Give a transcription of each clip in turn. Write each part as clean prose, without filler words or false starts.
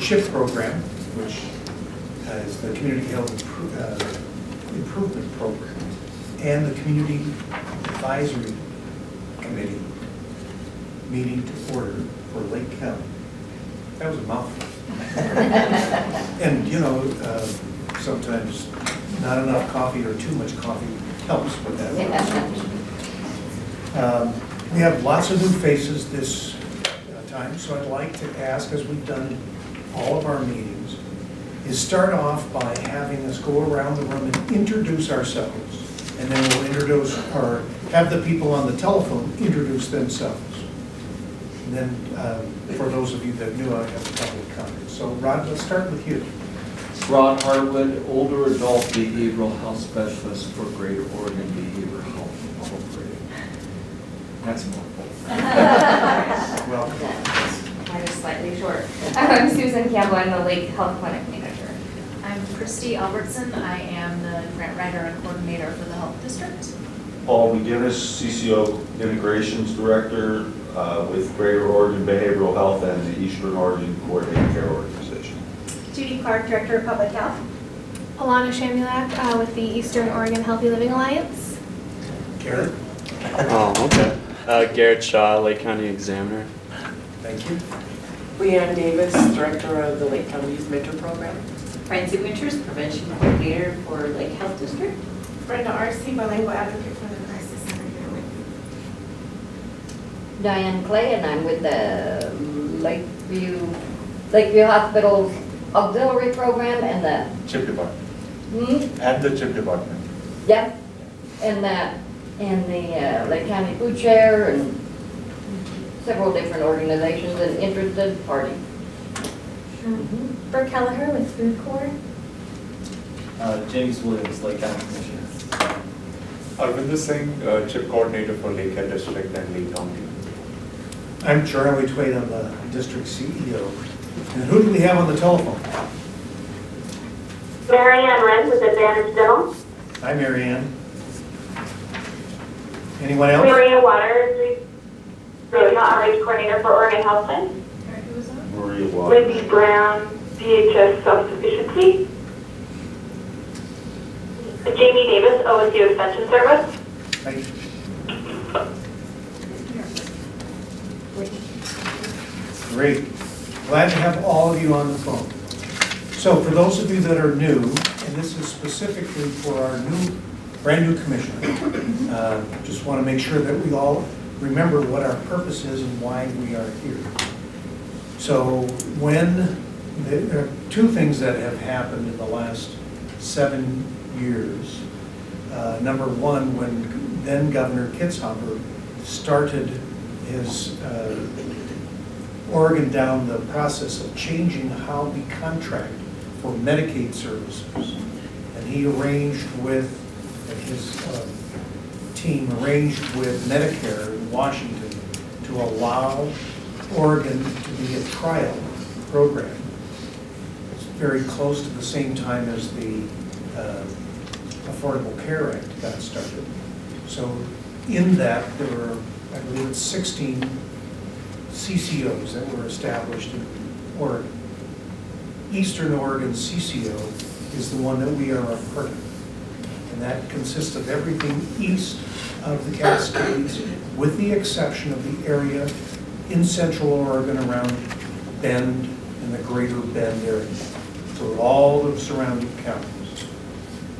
CHIP program, which is the Community Health Improvement Program, and the Community Advisory Committee meeting to order for Lake County. That was a mouthful. And you know, sometimes not enough coffee or too much coffee helps with that. We have lots of new faces this time, so I'd like to ask, as we've done all of our meetings, is start off by having us go around the room and introduce ourselves, and then we'll introduce or have the people on the telephone introduce themselves. And then for those of you that knew, I have a couple of comments. So Rod, let's start with you. Rod Harwood, older adult behavioral health specialist for Greater Oregon Behavioral Health Incorporated. That's more. Well, Mine is slightly short. I'm Susan Campbell. I'm the Lake Health Clinic Manager. I'm Christy Albertson. I am the grant writer and coordinator for the Health District. Paul McGinnis, CCO Integrations Director with Greater Oregon Behavioral Health and the Eastern Oregon Coordinated Care Organization. Judy Clark, Director of Public Health. Alana Shamulak with the Eastern Oregon Healthy Living Alliance. Garrett, Oh, okay. Garrett Shaw, Lake County Examiner. thank you. Leanne Davis, Director of the Lake County Youth Mentor Program. Francie Winters, Prevention Coordinator for Lake Health District. Brenda Arce, bilingual advocate for the Crisis Center here with Diane Clay, and I'm with the Lakeview Hospital's auxiliary program and the CHIP Department. And the CHIP Department. Yep, and the Lake County Food Share and several different organizations and interested parties. Brooke Kelleher with Food Corps. James Williams, Lake County Commissioner. Arvinder Singh, CHIP Coordinator for Lake Head District and Lake County. I'm Charlie Twait, I'm the district CEO. And who do we have on the telephone? Marianne Wren with Advantage Dental. Hi, Marianne. Anyone else? Maria Waters, Regional Outreach Coordinator for Oregon Health Plan. Maria Waters. Lindy Brown, DHS Self-Sufficiency. Jamie Davis, OSU Extension Service. Thank you. Great. Glad to have all of you on the phone. So for those of you that are new, and this is specifically for our brand new commissioner, just want to make sure that we all remember what our purpose is and why we are here. So when there are two things that have happened in the last 7 years. Number one, when then Governor Kitzhaber started his Oregon down the process of changing how we contract for Medicaid services. And he arranged with, his team arranged with Medicare in Washington to allow Oregon to be a trial program. It's very close to the same time as the Affordable Care Act got started. So in that, there were, I believe it's 16 CCOs that were established in Oregon. Eastern Oregon CCO is the one that we are a part of. And that consists of everything east of the Cascades, with the exception of the area in Central Oregon around Bend and the greater Bend area. So all the surrounding counties.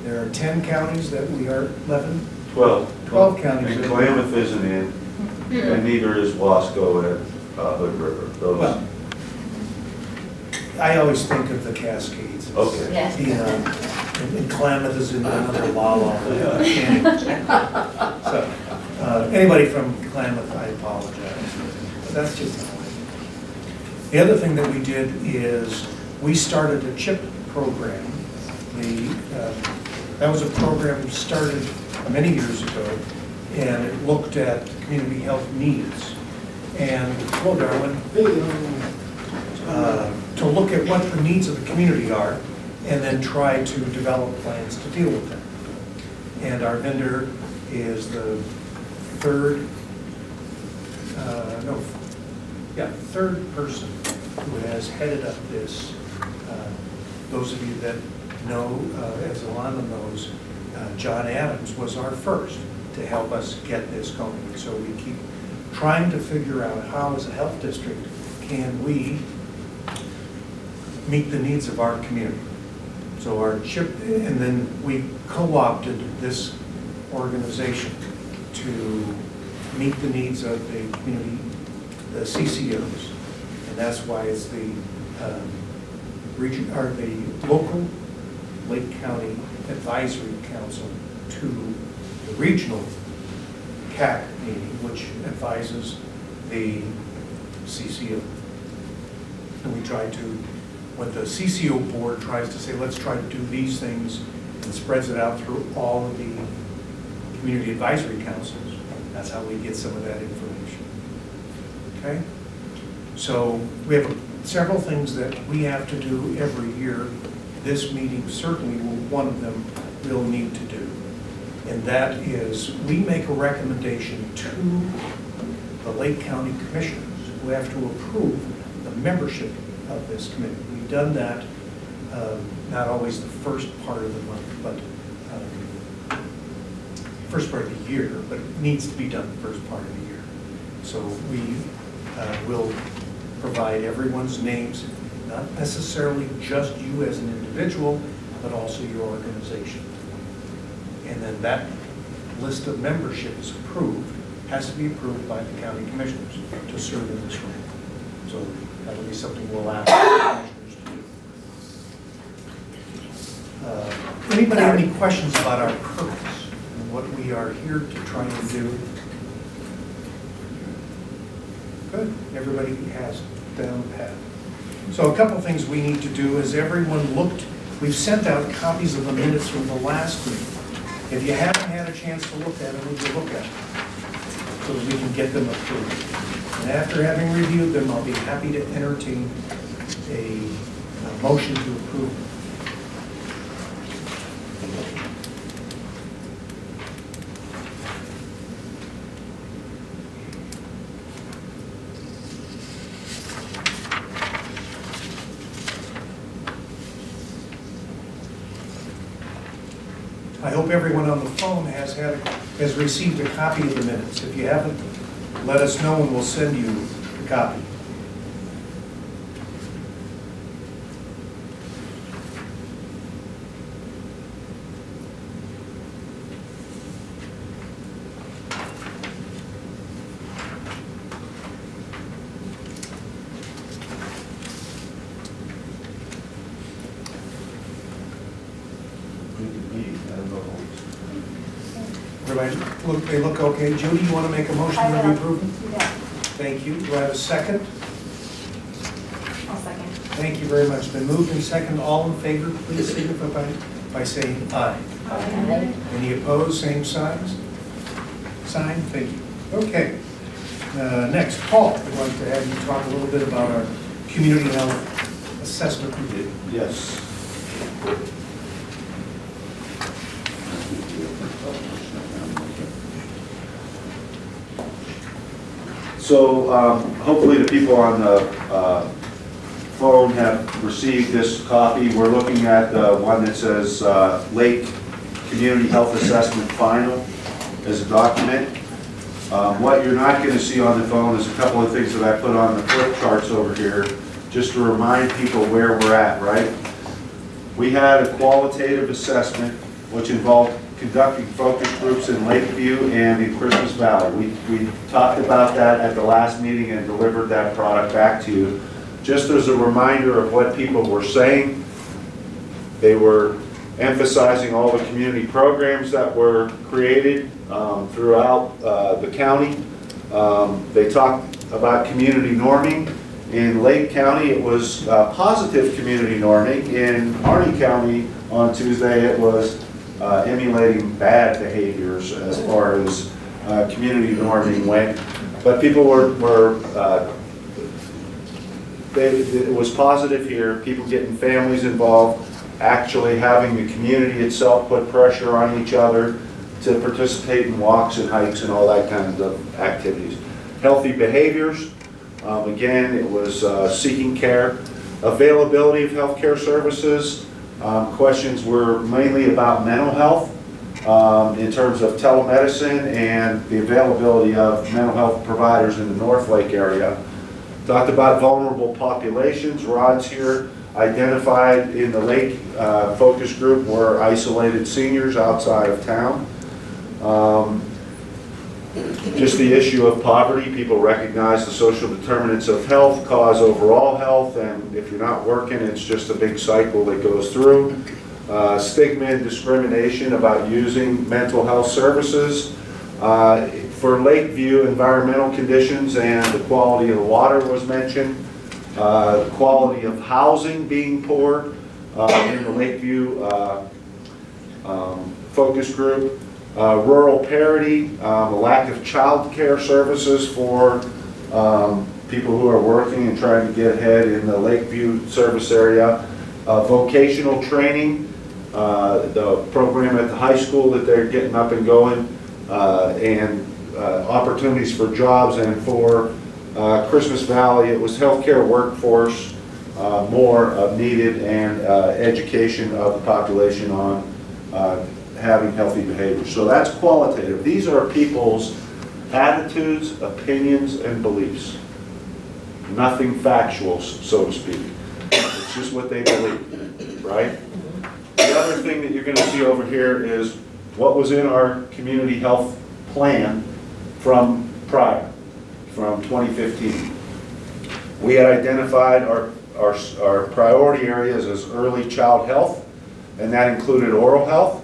There are 10 counties that we are, 11? 12 counties. And Klamath isn't in, and neither is Wasco and Hood River. Those. Well, I always think of the Cascades. Okay. Yes. And Klamath is in another la-la. So, anybody from Klamath, I apologize. But that's just how I am. The other thing that we did is we started a CHIP program. That was a program started many years ago, and it looked at community health needs. And, hello, Darwin. To look at what the needs of the community are, and then try to develop plans to deal with them. And our vendor is the third person who has headed up this. Those of you that know, as Alana knows, John Adams was our first to help us get this going. So we keep trying to figure out how, as a health district, can we meet the needs of our community. So our chip, and then we co-opted this organization to meet the needs of the community, the CCOs, and that's why it's the region, or the local Lake County Advisory Council to the regional CAC meeting, which advises the CCO. And we try to, when the CCO board tries to say, let's try to do these things, and spreads it out through all of the community advisory councils, that's how we get some of that information. Okay? So we have several things that we have to do every year. This meeting certainly will, one of them we'll need to do. And that is, we make a recommendation to the Lake County Commissioners who have to approve the membership of this committee. We've done that, not always the first part of the month, but first part of the year, but it needs to be done the first part of the year. So we will provide everyone's names, not necessarily just you as an individual, but also your organization. And then that list of membership is approved, has to be approved by the county commissioners to serve in this role. So that will be something we'll ask the commissioners to do. Anybody have any questions about our purpose and what we are here to try and do? Good, everybody has down pat. So a couple things we need to do is everyone looked, we've sent out copies of the minutes from the last meeting. If you haven't had a chance to look at them, would you look at them so that we can get them approved? And after having reviewed them, I'll be happy to entertain a motion to approve. I hope everyone on the phone has received a copy of the minutes. If you haven't, let us know and we'll send you a copy. Everybody, they look okay. Judy, you want to make a motion to approve them? Yeah. Thank you. Do I have a second? I'll second. Thank you very much. Been moved and second. All in favor, please signify by saying aye. Aye. Any opposed, same signs? Sign, thank you. Okay. Next, Paul, I'd like to have you talk a little bit about our community health assessment review. Yes. So hopefully the people on the phone have received this copy. We're looking at the one that says Lake Community Health Assessment Final as a document. What you're not going to see on the phone is a couple of things that I put on the flip charts over here, just to remind people where we're at, right? We had a qualitative assessment, which involved conducting focus groups in Lakeview and in Christmas Valley. We talked about that at the last meeting and delivered that product back to you. Just as a reminder of what people were saying, they were emphasizing all the community programs that were created throughout the county. They talked about community norming. In Lake County, it was positive community norming. In Harney County on Tuesday, it was emulating bad behaviors as far as community norming went. But people it was positive here, people getting families involved, actually having the community itself put pressure on each other to participate in walks and hikes and all that kind of activities. Healthy behaviors, Again, it was seeking care, availability of healthcare services. Questions were mainly about mental health in terms of telemedicine and the availability of mental health providers in the North Lake area. Talked about vulnerable populations. Rod's here identified in the Lake focus group were isolated seniors outside of town. Just the issue of poverty. People recognize the social determinants of health cause overall health, and if you're not working, it's just a big cycle that goes through. Stigma and discrimination about using mental health services. For Lakeview, environmental conditions and the quality of the water was mentioned. The quality of housing being poor in the Lakeview focus group. Rural parity, a lack of child care services for people who are working and trying to get ahead in the Lakeview service area. Vocational training, the program at the high school that they're getting up and going, and opportunities for jobs. And for Christmas Valley, it was healthcare workforce, more needed, and education of the population on having healthy behavior. So that's qualitative. These are people's attitudes, opinions, and beliefs. Nothing factual, so to speak. It's just what they believe, right? The other thing that you're going to see over here is what was in our community health plan from prior, from 2015. We had identified our priority areas as early child health, and that included oral health,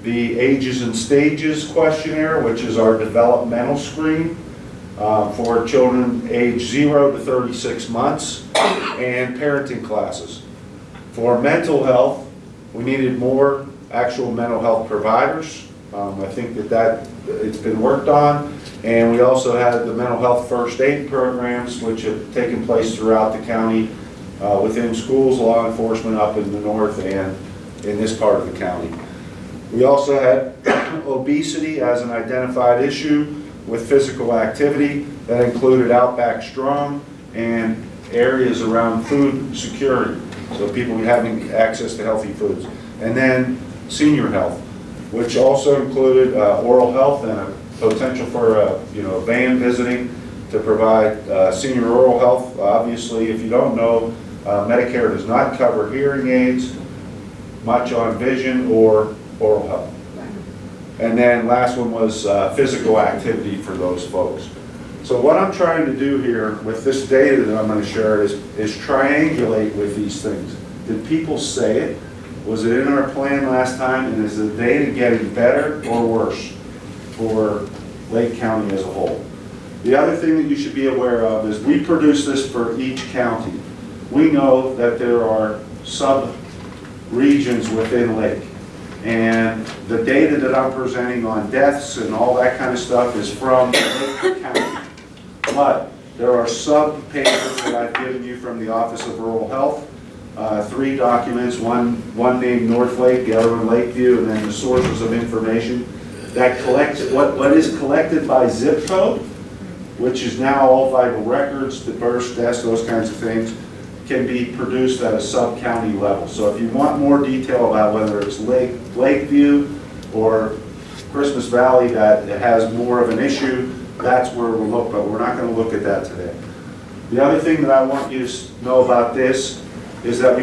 the ages and stages questionnaire, which is our developmental screen for children age 0 to 36 months, and parenting classes. For mental health, we needed more actual mental health providers. I think that it's been worked on, and we also had the mental health first aid programs, which have taken place throughout the county within schools, law enforcement up in the north and in this part of the county. We also had obesity as an identified issue with physical activity that included Outback Strong and areas around food security, so people having access to healthy foods. And then senior health, which also included oral health and a potential for a van visiting to provide senior oral health. Obviously, if you don't know, Medicare does not cover hearing aids, much on vision or oral health. And then last one was physical activity for those folks. So what I'm trying to do here with this data that I'm going to share is triangulate with these things. Did people say it? Was it in our plan last time? And is the data getting better or worse for Lake County as a whole? The other thing that you should be aware of is we produce this for each county. We know that there are sub-regions within Lake. And the data that I'm presenting on deaths and all that kind of stuff is from Lake County. But there are sub-papers that I've given you from the Office of Rural Health. 3 documents, one named North Lake, the other one Lakeview, and then the sources of information that collects what is collected by zip code, which is now all vital records, the births, deaths, those kinds of things, can be produced at a sub-county level. So if you want more detail about whether it's Lakeview or Christmas Valley that has more of an issue, that's where we'll look, but we're not going to look at that today. The other thing that I want you to know about this is that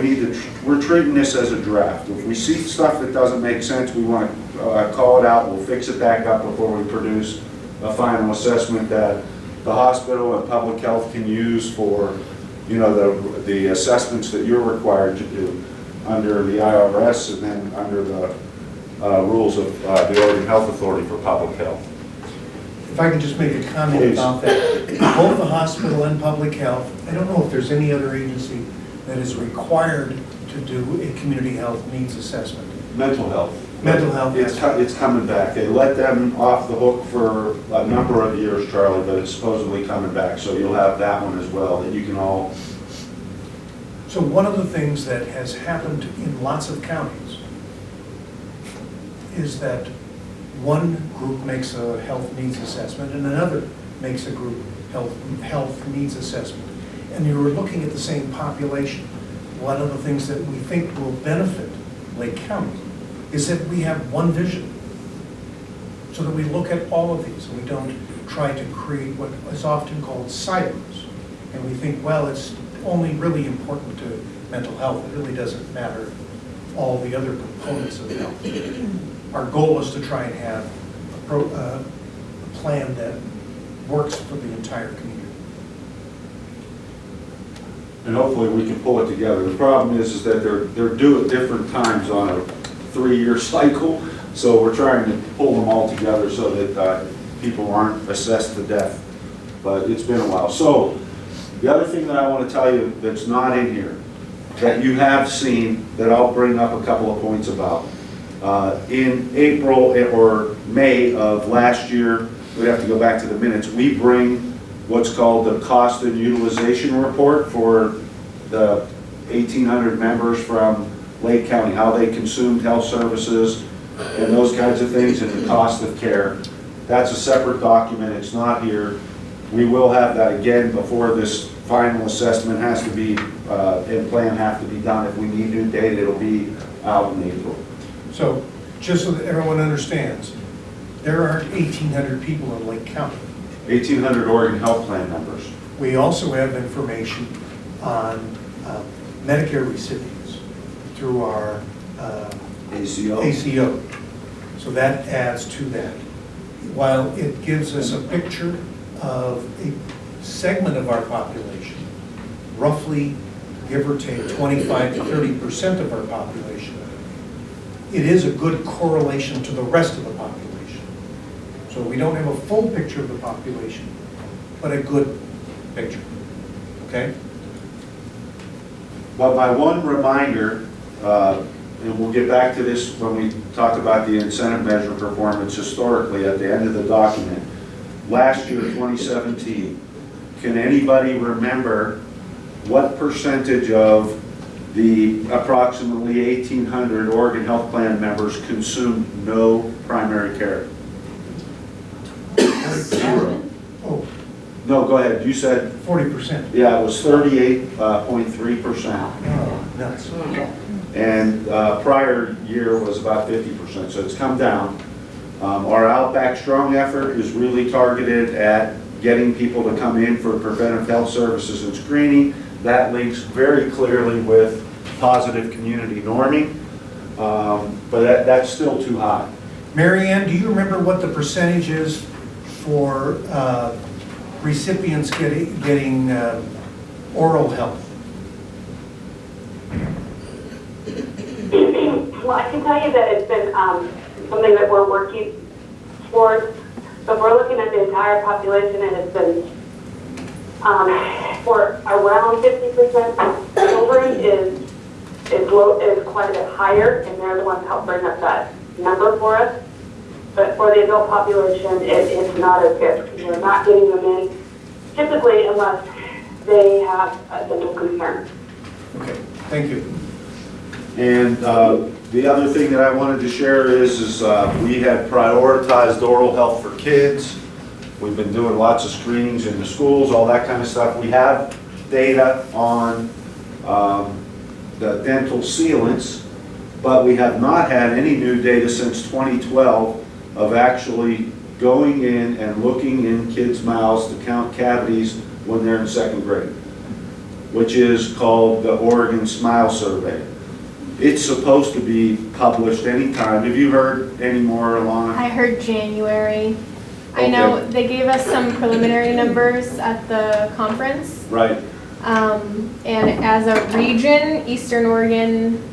we're treating this as a draft. If we see stuff that doesn't make sense, we want to call it out. We'll fix it back up before we produce a final assessment that the hospital and public health can use for the assessments that you're required to do under the IRS and then under the rules of the Oregon Health Authority for Public Health. If I can just make a comment Please. about that. Both the hospital and public health, I don't know if there's any other agency that is required to do a community health needs assessment. Mental health. Mental health. It's coming back. They let them off the hook for a number of years, Charlie, but it's supposedly coming back. So you'll have that one as well that you can all. So one of the things that has happened in lots of counties is that one group makes a health needs assessment and another makes a group health needs assessment, and you were looking at the same population, one of the things that we think will benefit Lake County is that we have one vision, so that we look at all of these, and we don't try to create what is often called silos. And we think, well, it's only really important to mental health. It really doesn't matter all the other components of health. Our goal is to try and have a plan that works for the entire community. And hopefully we can pull it together. The problem is that they're due at different times on a 3-year cycle, so we're trying to pull them all together so that people aren't assessed to death. But it's been a while. So the other thing that I want to tell you that's not in here, that you have seen, that I'll bring up a couple of points about. In April or May of last year, we have to go back to the minutes, we bring what's called the cost and utilization report for the 1,800 members from Lake County, how they consumed health services and those kinds of things, and the cost of care. That's a separate document, it's not here. We will have that again before this final assessment has to be, and plan have to be done. If we need new data, it'll be out in April. So, just so that everyone understands, there aren't 1,800 people in Lake County. 1,800 Oregon Health Plan members. We also have information on Medicare recipients through our ACO. So that adds to that. While it gives us a picture of a segment of our population, roughly, give or take, 25 to 30% of our population, it is a good correlation to the rest of the population. So we don't have a full picture of the population, but a good picture, okay? But my one reminder, and we'll get back to this when we talk about the incentive measure performance historically at the end of the document. Last year, 2017, can anybody remember what percentage of the approximately 1,800 Oregon Health Plan members consumed no primary care? Zero. Oh, No, go ahead. You said 40%. Yeah, it was 38.3%. Oh, nuts. And prior year was about 50%, so it's come down. Our Outback Strong effort is really targeted at getting people to come in for preventive health services and screening. That links very clearly with positive community norming, but that's still too high. Mary Ann, do you remember what the percentage is for recipients getting oral health? Well, I can tell you that it's been something that we're working towards. So if we're looking at the entire population, and it's been for around 50% of children is quite a bit higher, and they're the ones that help bring up that number for us. But for the adult population, it's not as good, because we're not getting them in typically unless they have a dental concern. Okay, thank you. And the other thing that I wanted to share is we had prioritized oral health for kids. We've been doing lots of screenings in the schools, all that kind of stuff. We have data on the dental sealants, but we have not had any new data since 2012 of actually going in and looking in kids' mouths to count cavities when they're in second grade, which is called the Oregon Smile Survey. It's supposed to be published anytime. Have you heard any more along? I heard January. Okay. I know they gave us some preliminary numbers at the conference. Right. And as a region, Eastern Oregon,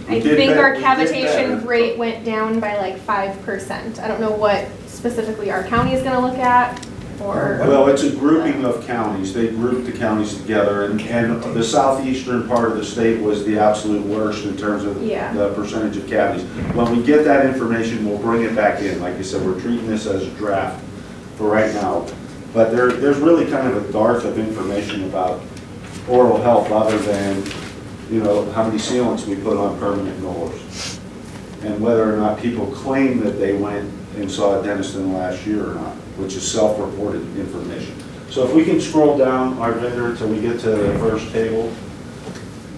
I think our cavitation rate went down by like 5%. I don't know what specifically our county is going to look at, or... Well, it's a grouping of counties. They grouped the counties together, and the southeastern part of the state was the absolute worst in terms of the percentage of cavities. When we get that information, we'll bring it back in. Like I said, we're treating this as a draft for right now. But there's really kind of a dearth of information about oral health other than, you know, how many sealants we put on permanent molars, and whether or not people claim that they went and saw a dentist in the last year or not, which is self-reported information. So if we can scroll down our vendor till we get to the first table.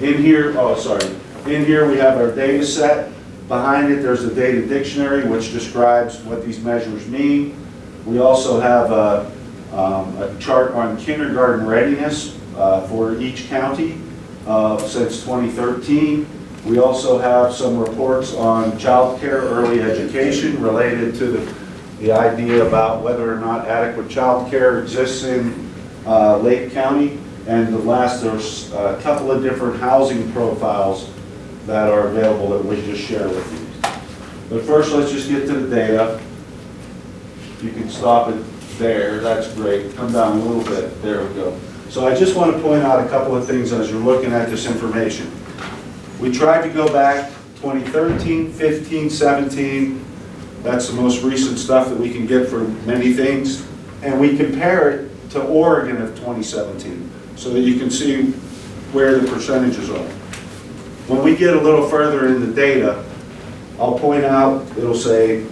In here, in here we have our data set. Behind it, there's the data dictionary, which describes what these measures mean. We also have a chart on kindergarten readiness for each county since 2013. We also have some reports on child care, early education related to the idea about whether or not adequate child care exists in Lake County. And the last, there's a couple of different housing profiles that are available that we just share with you. But first, let's just get to the data. You can stop it there, that's great. Come down a little bit, there we go. So I just want to point out a couple of things as you're looking at this information. We tried to go back 2013, 15, 17. That's the most recent stuff that we can get for many things. And we compare it to Oregon of 2017 so that you can see where the percentages are. When we get a little further in the data, I'll point out, it'll say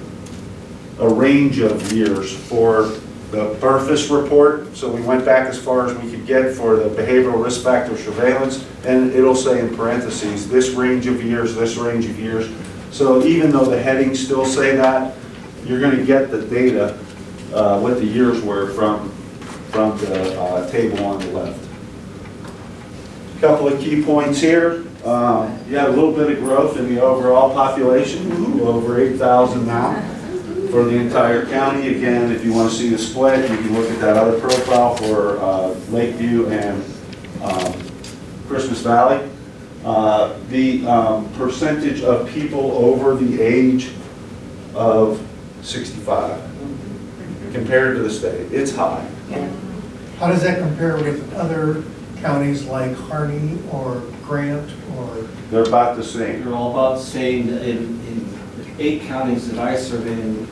a range of years for the Burfus report. So we went back as far as we could get for the behavioral risk factor surveillance, and it'll say in parentheses, this range of years, this range of years. So even though the headings still say that, you're going to get the data, what the years were from the table on the left. A couple of key points here. You had a little bit of growth in the overall population, over 8,000 now for the entire county. Again, if you want to see the split, you can look at that other profile for Lakeview and Christmas Valley. The percentage of people over the age of 65 compared to the state, it's high. How does that compare with other counties like Harney or Grant or? They're about the same. They're all about the same. In 8 counties that I serve in,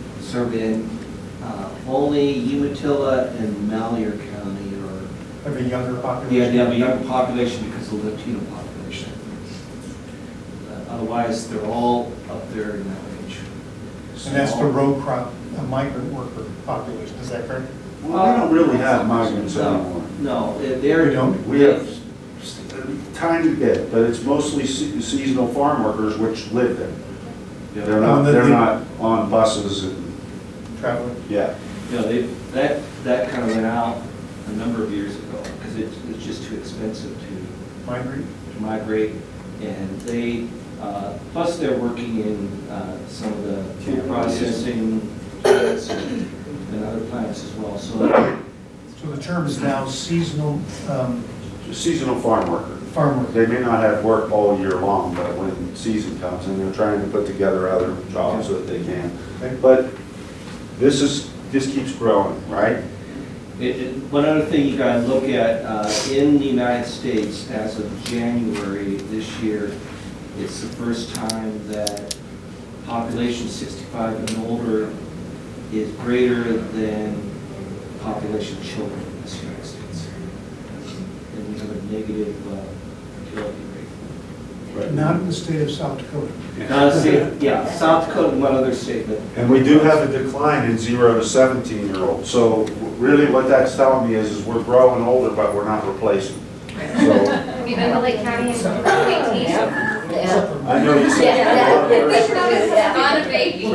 only Umatilla and Malheur County are. Have a younger population? Yeah, they have a younger population because of the Latino population. Otherwise, they're all up there in that range. And that's the row crop, migrant worker population, is that correct? Well, we don't really have migrants anymore. No, they're. We don't? We have a tiny bit, but it's mostly seasonal farm workers which live there. They're not on buses and. Traveling? Yeah. You know, that kind of went out a number of years ago because it's just too expensive to migrate, and they plus they're working in some of the food processing plants and other plants as well. So the term is now seasonal. Seasonal farm worker. Farm worker. They may not have work all year long, but when season comes and they're trying to put together other jobs that they can. But this keeps growing, right? One other thing you got to look at in the United States as of January this year, it's the first time that population 65 and older is greater than population of children in the United States. And we have a negative fertility rate. Right. Not in the state of South Dakota. Yeah, South Dakota and one other state. And we do have a decline in 0 to 17-year-olds. So really what that's telling me is we're growing older, but we're not replacing. So Have you been to Lake County in 2018? Yeah. I know you said Not a baby.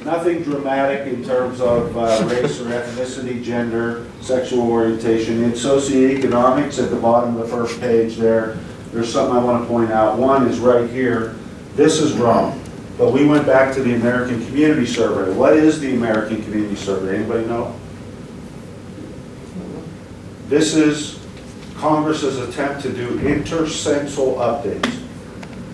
nothing dramatic in terms of race or ethnicity, gender, sexual orientation. In socioeconomics, at the bottom of the first page there's something I want to point out. One is right here. This is wrong. But we went back to the American Community Survey. What is the American Community Survey? Anybody know? This is Congress's attempt to do intercensal updates.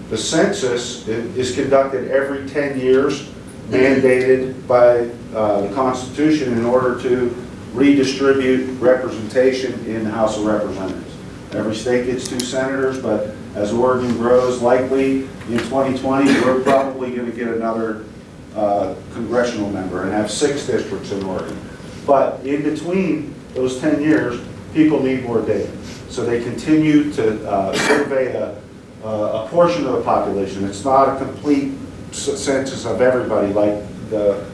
The census is conducted every 10 years, mandated by the Constitution in order to redistribute representation in the House of Representatives. Every state gets 2 senators, but as Oregon grows, likely in 2020, we're probably going to get another congressional member and have 6 districts in Oregon. But in between those 10 years, people need more data. So they continue to survey a portion of the population. It's not a complete census of everybody like the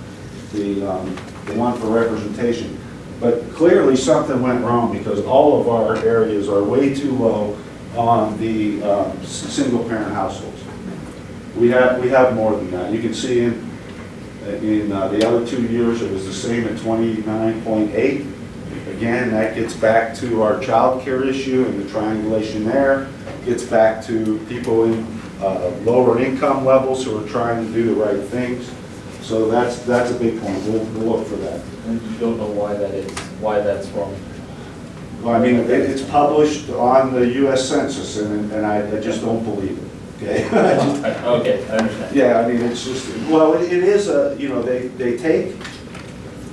the one for representation. But clearly something went wrong because all of our areas are way too low on the single parent households. We have more than that. You can see in the other 2 years, it was the same at 29.8. Again, that gets back to our child care issue and the triangulation there. Gets back to people in lower income levels who are trying to do the right things. So that's a big point. We'll look for that. And you don't know why that is, why that's wrong? Well, I mean, it's published on the US Census, and I just don't believe it. Okay. Okay, I understand. Yeah, I mean, it's just, well, it is a, you know, they take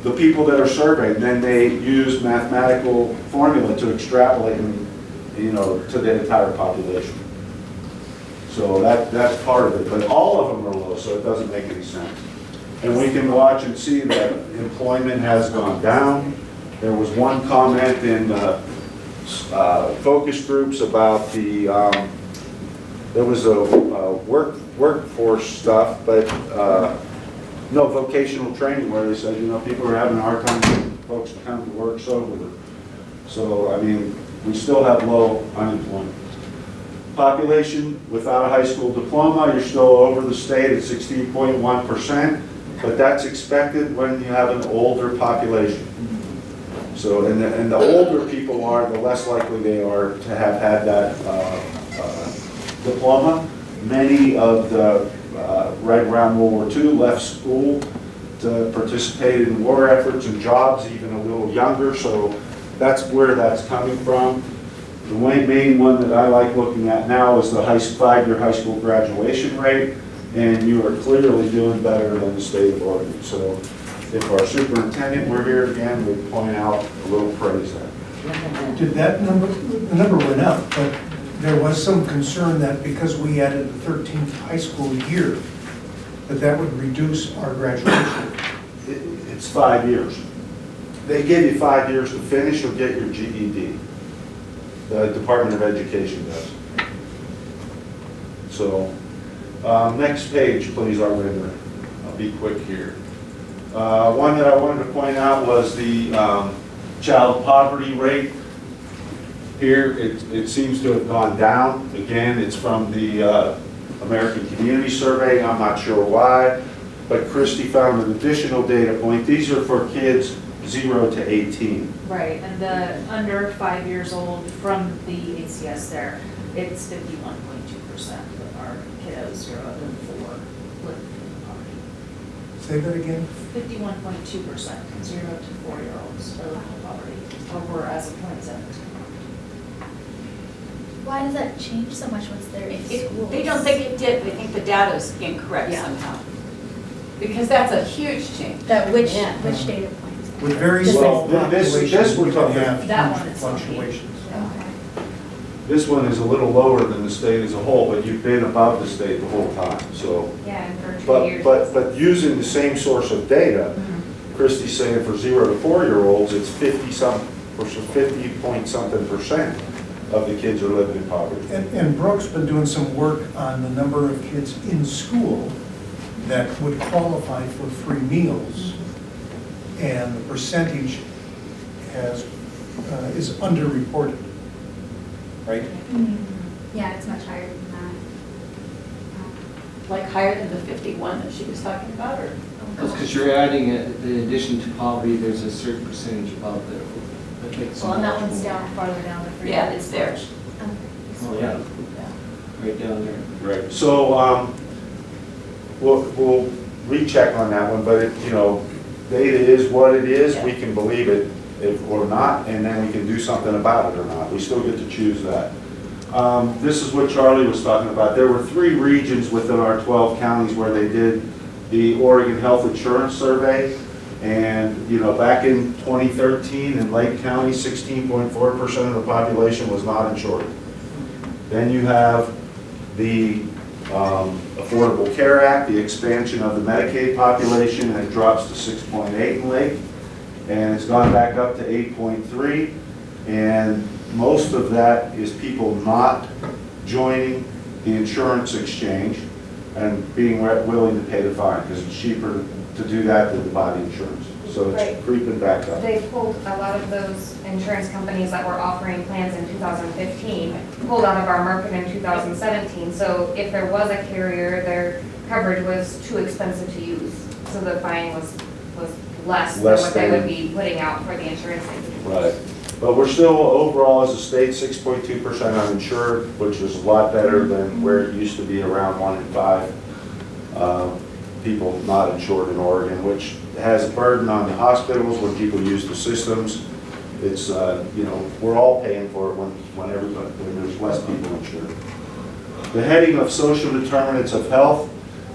the people that are surveyed, and then they use mathematical formula to extrapolate them, you know, to the entire population. So that's part of it, but all of them are low, so it doesn't make any sense. And we can watch and see that employment has gone down. There was one comment in focus groups about the, there was a workforce stuff, but no vocational training where they said, you know, people are having a hard time getting folks to come to work sober. So, I mean, we still have low unemployment. Population without a high school diploma, you're still over the state at 16.1%, but that's expected when you have an older population. So, and the older people are, the less likely they are to have had that diploma. Many of the right around World War II left school to participate in war efforts and jobs, even a little younger, so that's where that's coming from. The main one that I like looking at now is the 5-year high school graduation rate, and you are clearly doing better than the state of Oregon. So if our superintendent were here again, we'd point out a little praise there. Did that number, the number went up, but there was some concern that because we added the 13th high school year, that would reduce our graduation. It's 5 years. They give you 5 years to finish or get your GED. The Department of Education does. So, next page, please, Arlinda. I'll be quick here. One that I wanted to point out was the child poverty rate. Here, it seems to have gone down. Again, it's from the American Community Survey. I'm not sure why, but Christy found an additional data point. These are for kids 0 to 18. Right, and the under 5 years old from the ACS there, it's 51.2% of our kiddos 0 to 4 live in poverty. Say that again? 51.2%, 0 to 4-year-olds are living in poverty, over as of 2017. Why does that change so much once they're in school? They don't think it did, they think the data's incorrect Yeah. somehow. Because that's a huge change. That which Yeah. data points? With very Just small like- this populations, we're we can talking- have That huge one is fluctuations. Okay. This one is a little lower than the state as a whole, but you've been above the state the whole time. So, Yeah, and for 2 years. but using the same source of data, Christy's saying for 0 to 4-year-olds, it's 50 point something percent of the kids are living in poverty. And Brooke's been doing some work on the number of kids in school that would qualify for free meals, and the percentage is underreported, right? Yeah, it's much higher than that. Like higher than the 51 that she was talking about, or? That's because you're adding, in addition to poverty, there's a certain percentage above that. That makes Well, and that them one's eligible. down farther down the free. Yeah, it's there. Oh, yeah, right down there. Right. So we'll recheck on that one, but you know, data is what it is. We can believe it or not, and then we can do something about it or not. We still get to choose that. This is what Charlie was talking about. There were 3 regions within our 12 counties where they did the Oregon Health Insurance Survey. And, you know, back in 2013 in Lake County, 16.4% of the population was not insured. Then you have the Affordable Care Act, the expansion of the Medicaid population, and it drops to 6.8 in Lake. And it's gone back up to 8.3. And most of that is people not joining the insurance exchange and being willing to pay the fine because it's cheaper to do that than to buy the insurance. So Right. it's creeping back up. They pulled a lot of those insurance companies that were offering plans in 2015, pulled out of our market in 2017. So if there was a carrier, their coverage was too expensive to use. So the fine was less than Less what they would than- be putting out for the insurance company. Right. But we're still overall as a state 6.2% uninsured, which is a lot better than where it used to be around 1 in 5 people not insured in Oregon, which has a burden on the hospitals when people use the systems. It's, you know, we're all paying for it when there's less people insured. The heading of social determinants of health,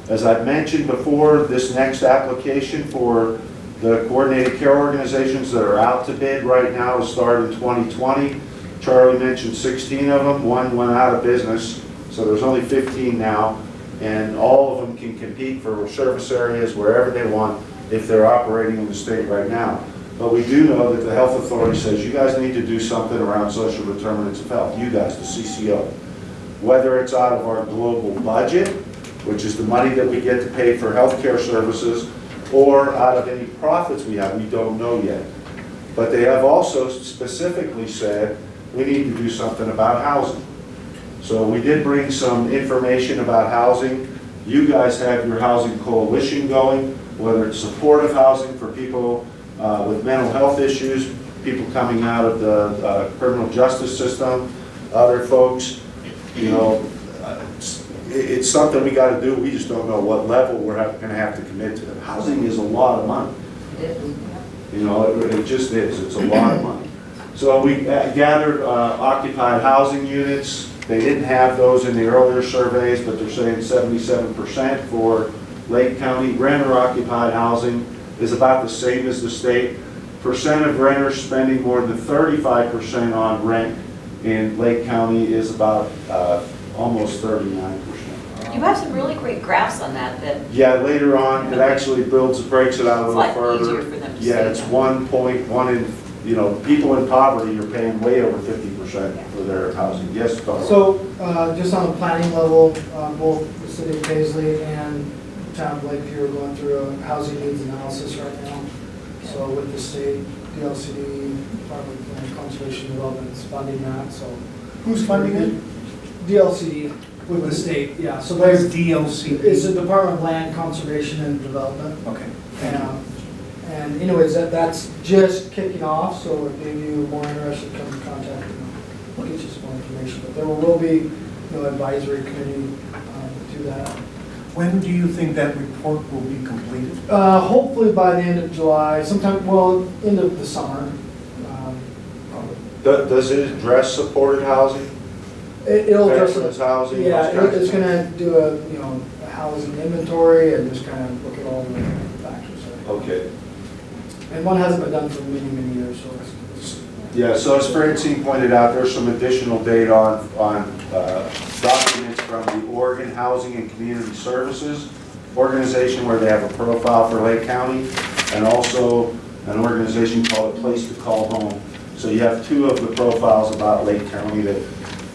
as I've mentioned before, this next application for the coordinated care organizations that are out to bid right now will start in 2020. Charlie mentioned 16 of them. One went out of business, so there's only 15 now. And all of them can compete for service areas wherever they want if they're operating in the state right now. But we do know that the health authority says you guys need to do something around social determinants of health, you guys, the CCO. Whether it's out of our global budget, which is the money that we get to pay for healthcare services, or out of any profits we have, we don't know yet. But they have also specifically said we need to do something about housing. So we did bring some information about housing. You guys have your housing coalition going, whether it's supportive housing for people with mental health issues, people coming out of the criminal justice system, other folks, you know, it's something we got to do. We just don't know what level we're going to have to commit to. Housing is a lot of money. You know, it just is. It's a lot of money. So we gathered occupied housing units. They didn't have those in the earlier surveys, but they're saying 77% for Lake County. Renter occupied housing is about the same as the state. Percent of renters spending more than 35% on rent in Lake County is about almost 39%. You have some really great graphs on that. Yeah, later on, it actually breaks it out a little It's a lot easier further. for them to Yeah, see it's that. 1.1 in, you know, people in poverty are paying way over 50% for their housing. Yes, Carl? So, just on the planning level, both the city of Paisley and the town of Lakeview are going through a housing needs analysis right now. So with the state, DLCD, Department of Conservation Development is funding that, so. Who's funding it? DLCD with the state, yeah. So What is there's, DLC? it's the Department of Land Conservation and Development. Okay, thank you. And anyways, that's just kicking off, so if any of you are more interested, come in contact and we'll get you some more information. But there will be, you know, advisory committee to that. When do you think that report will be completed? Hopefully by the end of July, sometime, well, end of the summer. Probably. Does it address supported housing? It'll address Veterans housing? Yeah, those kinds of it's things? gonna do a, you know, a housing inventory and just kind of look at all the factors there. Okay. And one hasn't been done for many, many years, so it's. Yeah, so as Francine pointed out, there's some additional data on documents from the Oregon Housing and Community Services organization where they have a profile for Lake County, and also an organization called A Place to Call Home. So you have two of the profiles about Lake County that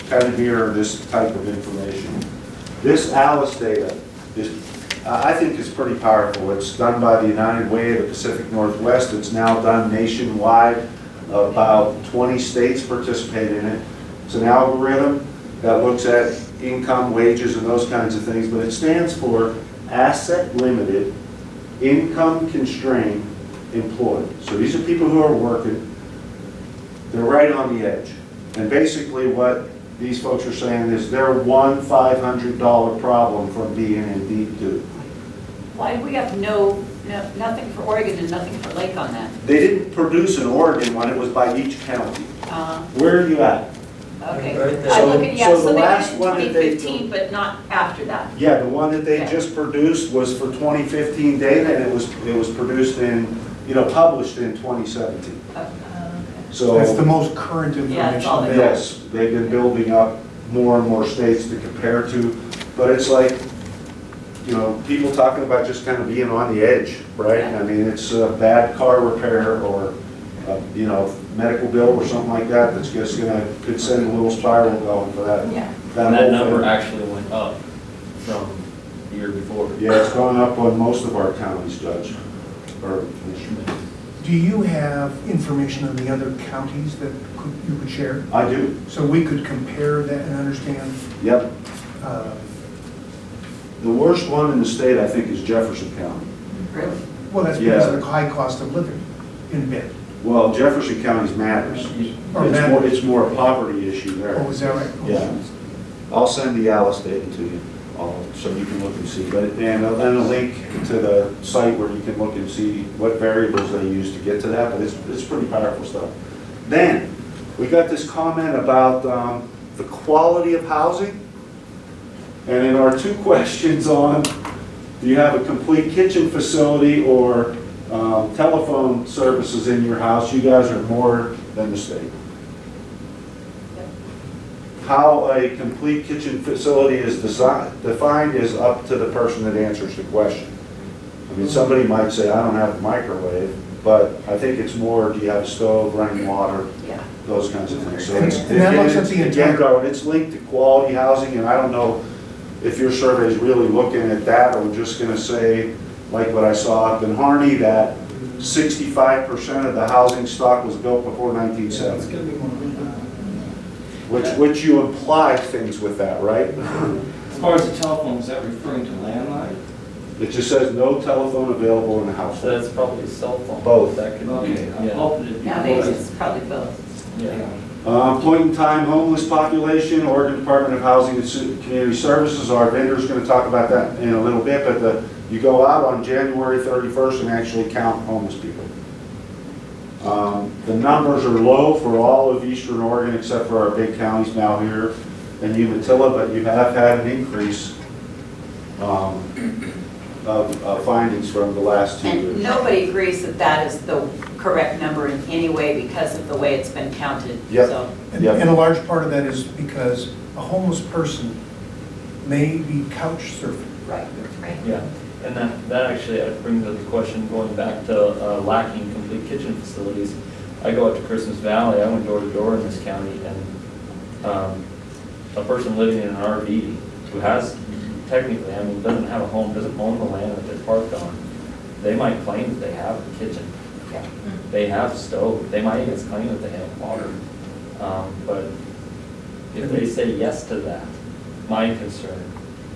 kind of mirror this type of information. This ALICE data is, I think, is pretty powerful. It's done by the United Way of the Pacific Northwest. It's now done nationwide. About 20 states participate in it. It's an algorithm that looks at income, wages, and those kinds of things, but it stands for asset limited, income constrained, employed. So these are people who are working. They're right on the edge. And basically what these folks are saying is they're one $500 problem from being in deep doo. Why do we have nothing for Oregon and nothing for Lake on that? They didn't produce an Oregon one, it was by each county. Where are you at? Okay. Right there. I look at, yeah, So so the they last did in one that they- 2015, but not after that. Yeah, the one that they Okay. just produced was for 2015 data, and it was produced in, you know, published in 2017. So, That's the most current Yeah, it's all information. they- yes, they've been building up more and more states to compare to, but it's like, you know, people talking about just kind of being on the edge, right? I mean, it's a bad car repair or, you know, medical bill or something like that that's just could send a little spiral going for that. Yeah. And that whole number thing. actually went up from the year before. Yeah, it's gone up on most of our counties, Judge. or Do you have information on the other counties that you could share? I do. So we could compare that and understand? Yep. uh, The worst one in the state, I think, is Jefferson County. Really? Well, that's because of Yeah. the high cost of living in Bend. Well, Jefferson County's matters. Or matters. It's more a poverty issue there. Oh, is that right? Yeah. I'll send the Alice data to you, so you can look and see. But, and a link to the site where you can look and see what variables they use to get to that, but it's pretty powerful stuff. Then, we got this comment about the quality of housing. And in our two questions on, do you have a complete kitchen facility or telephone services in your house, you guys are more than the state. How a complete kitchen facility is defined is up to the person that answers the question. I mean, somebody might say, I don't have a microwave, but I think it's more, do you have a stove, running water, Yeah. those kinds of things. So And- it's, and that looks at the again, entire- though, it's linked to quality housing, and I don't know if your survey is really looking at that, or just gonna say, like what I saw up in Harney, that 65% of the housing stock was built before 1970. Which you imply things with that, right? As far as the telephone, is that referring to landline? It just says no telephone available in the So household. that's probably cell phone. Both. That could be, Okay, I'm yeah. hoping it'd be. Nowadays, both. it's probably both. Yeah. Point in time homeless population, Oregon Department of Housing and Community Services, our vendor's gonna talk about that in a little bit, but you go out on January 31st and actually count homeless people. The numbers are low for all of Eastern Oregon except for our big counties now here and Umatilla, but you have had an increase of findings from the last 2 And years. nobody agrees that that is the correct number in any way because of the way it's been counted. Yep. So, Yep. And a large part of that is because a homeless person may be couch surfing. right, right. Yeah, and that actually brings up the question, going back to lacking complete kitchen facilities. I go out to Christmas Valley, I went door to door in this county, and a person living in an RV who has technically, I mean, doesn't have a home, doesn't own the land that they're parked on, they might claim that they have a kitchen. Yeah. They have stove, they might even claim that they have water. But if they say yes to that, my concern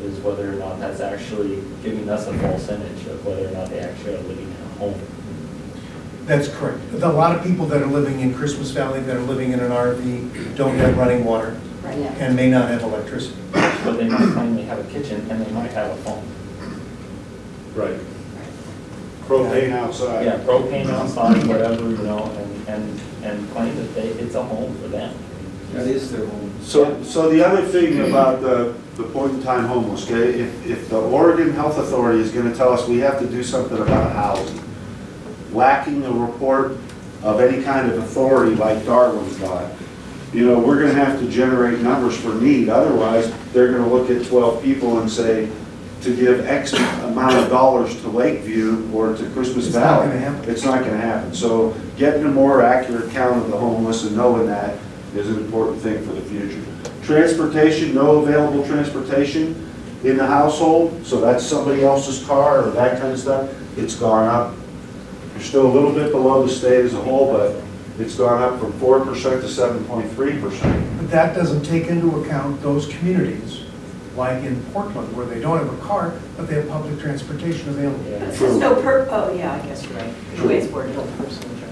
is whether or not that's actually giving us a false image of whether or not they actually are living in a home. That's correct. A lot of people that are living in Christmas Valley, that are living in an RV, don't have running water Right. Yeah. and may not have electricity. But they might claim they have a kitchen and they might have a phone. Right. Propane outside. Yeah, propane outside, whatever, you know, and claim that it's a home for them. That is their home. So the other thing about the point in time homeless, okay, if the Oregon Health Authority is gonna tell us we have to do something about housing, lacking a report of any kind of authority like Darwin's got, you know, we're gonna have to generate numbers for need. Otherwise, they're gonna look at 12 people and say, to give X amount of dollars to Lakeview or to Christmas It's not Valley. gonna happen. It's not gonna happen. So getting a more accurate count of the homeless and knowing that is an important thing for the future. Transportation, no available transportation in the household, so that's somebody else's car or that kind of stuff, it's gone up. You're still a little bit below the state as a whole, but it's gone up from 4% to 7.3%. But that doesn't take into account those communities, like in Portland, where they don't have a car, but they have public transportation available. Yeah. It says no oh, yeah, I guess you're right. The way it's worded.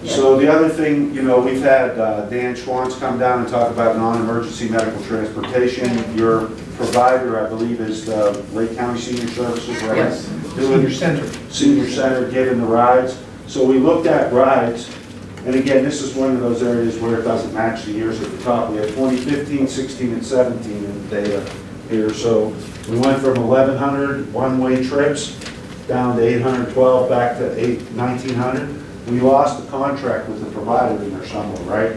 Yeah. So the other thing, you know, we've had Dan Schwantz come down and talk about non-emergency medical transportation. Your provider, I believe, is the Lake County Senior Services, right? Yes. Senior Center. Senior Center giving the rides. So we looked at rides, and again, this is one of those areas where it doesn't match the years at the top. We have 2015, 16, and 17 in the data here. So we went from 1,100 one-way trips down to 812, back to 1,900. We lost the contract with the provider in there somewhere, right?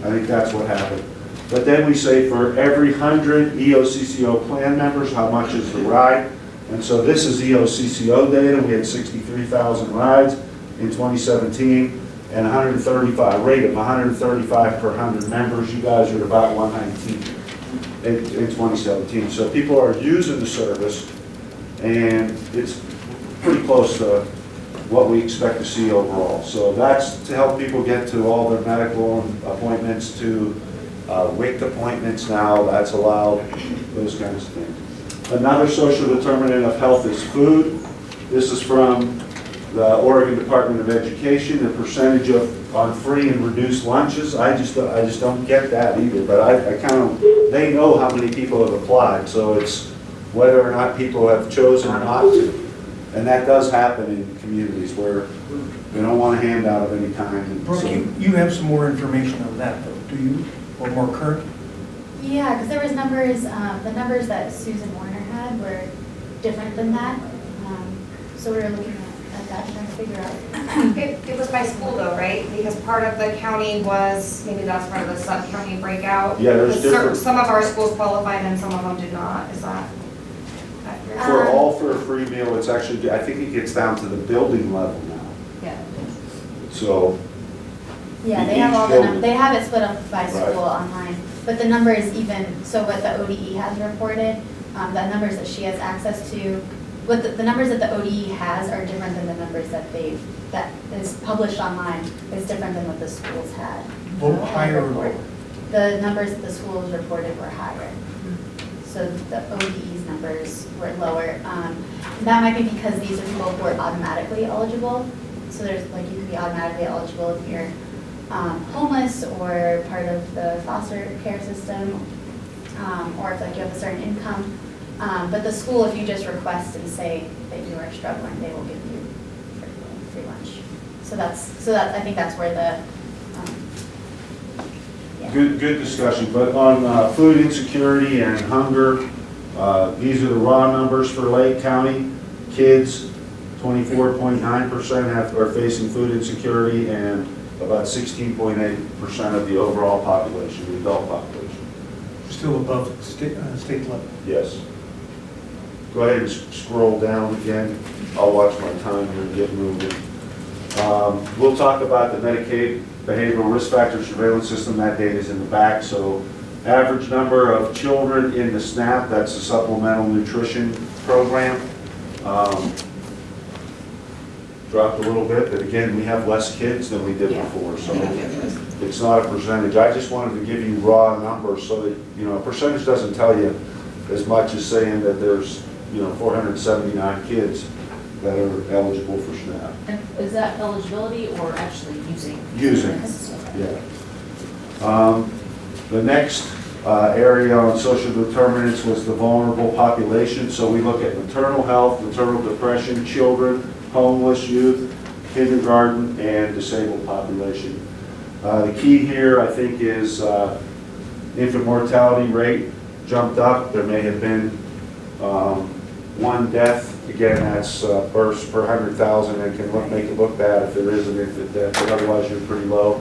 I think that's what happened. But then we say for every 100 EOCCO plan members, how much is the ride? And so this is EOCCO data. We had 63,000 rides in 2017 and 135, rate of 135 per 100 members. You guys are at about 119 in 2017. So people are using the service, and it's pretty close to what we expect to see overall. So that's to help people get to all their medical appointments, to WIC appointments now, that's allowed, those kinds of things. Another social determinant of health is food. This is from the Oregon Department of Education, the percentage on free and reduced lunches. I just don't get that either, but I kind of, they know how many people have applied, so it's whether or not people have chosen not to. And that does happen in communities where they don't want a handout of any kind. Brooke, you have some more information on that though, do you? Or more current? Yeah, because there was numbers, the numbers that Susan Warner had were different than that. So we were looking at that, trying to figure out. It was by school though, right? Because part of the county was, maybe that's part of the sub-county breakout. Yeah, there's Because different. some of our schools qualified and some of them did not, is that accurate? For a free meal, it's actually, I think it gets down to the building level now. Yeah. So, Yeah, they Each have all the, building. they have it split up by Right. school online, but the numbers even, so what the ODE has reported, the numbers that she has access to, what the numbers that the ODE has are different than the numbers that that is published online, is different than what the schools had. Higher or lower? The numbers that the schools reported were higher. So the ODE's numbers were lower. That might be because these are people who are automatically eligible. So there's, like, you could be automatically eligible if you're homeless or part of the foster care system, or if, like, you have a certain income. But the school, if you just request and say that you are struggling, they will give you free lunch. So I think that's where the, yeah. good discussion, but on food insecurity and hunger, these are the raw numbers for Lake County. Kids, 24.9% are facing food insecurity, and about 16.8% of the overall population, the adult population. Still above state level. Yes. Go ahead and scroll down again. I'll watch my time here and get moving. We'll talk about the Medicaid behavioral risk factor surveillance system. That data is in the back. So average number of children in the SNAP, that's the Supplemental Nutrition Program, dropped a little bit, but again, we have less kids than we did before, so it's not a percentage. I just wanted to give you raw numbers so that, a percentage doesn't tell you as much as saying that there's, 479 kids that are eligible for SNAP. And is that eligibility or actually using? Using, yeah. The next area on social determinants was the vulnerable population. So we look at maternal health, maternal depression, children, homeless youth, kindergarten, and disabled population. The key here, I think, is infant mortality rate jumped up. There may have been one death. Again, that's births per 100,000, and can make it look bad if there is an infant death, but otherwise you're pretty low.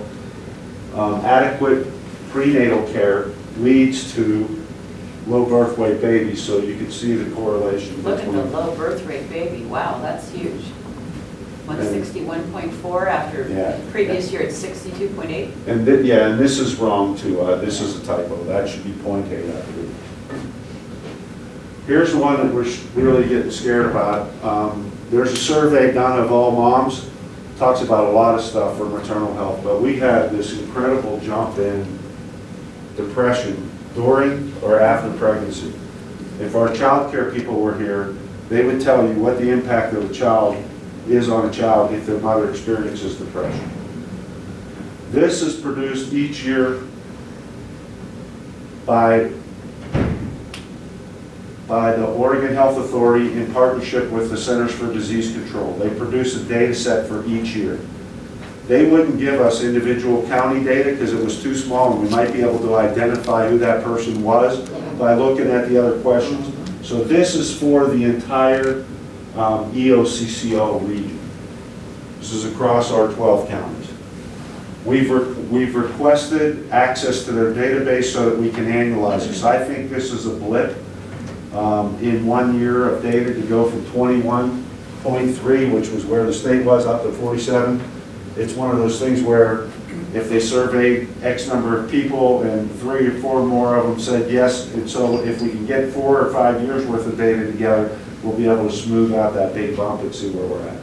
Adequate prenatal care leads to low birth weight babies, so you can see the correlation. Look at the low birth rate baby, wow, that's huge. 161.4 after previous year it's 62.8. And and this is wrong too. This is a typo. That should be 0.8, I believe. Here's the one that we're really getting scared about. There's a survey done of all moms. Talks about a lot of stuff for maternal health, but we had this incredible jump in depression during or after pregnancy. If our child care people were here, they would tell you what the impact of a child is on a child if their mother experiences depression. This is produced each year by the Oregon Health Authority in partnership with the Centers for Disease Control. They produce a data set for each year. They wouldn't give us individual county data because it was too small, and we might be able to identify who that person was by looking at the other questions. So this is for the entire EOCCO region. This is across our 12 counties. We've requested access to their database so that we can annualize this. I think this is a blip in 1 year of data to go from 21.3, which was where the state was, up to 47. It's one of those things where if they surveyed X number of people and 3 or 4 more of them said yes, and so if we can get 4 or 5 years worth of data together, we'll be able to smooth out that big bump and see where we're at.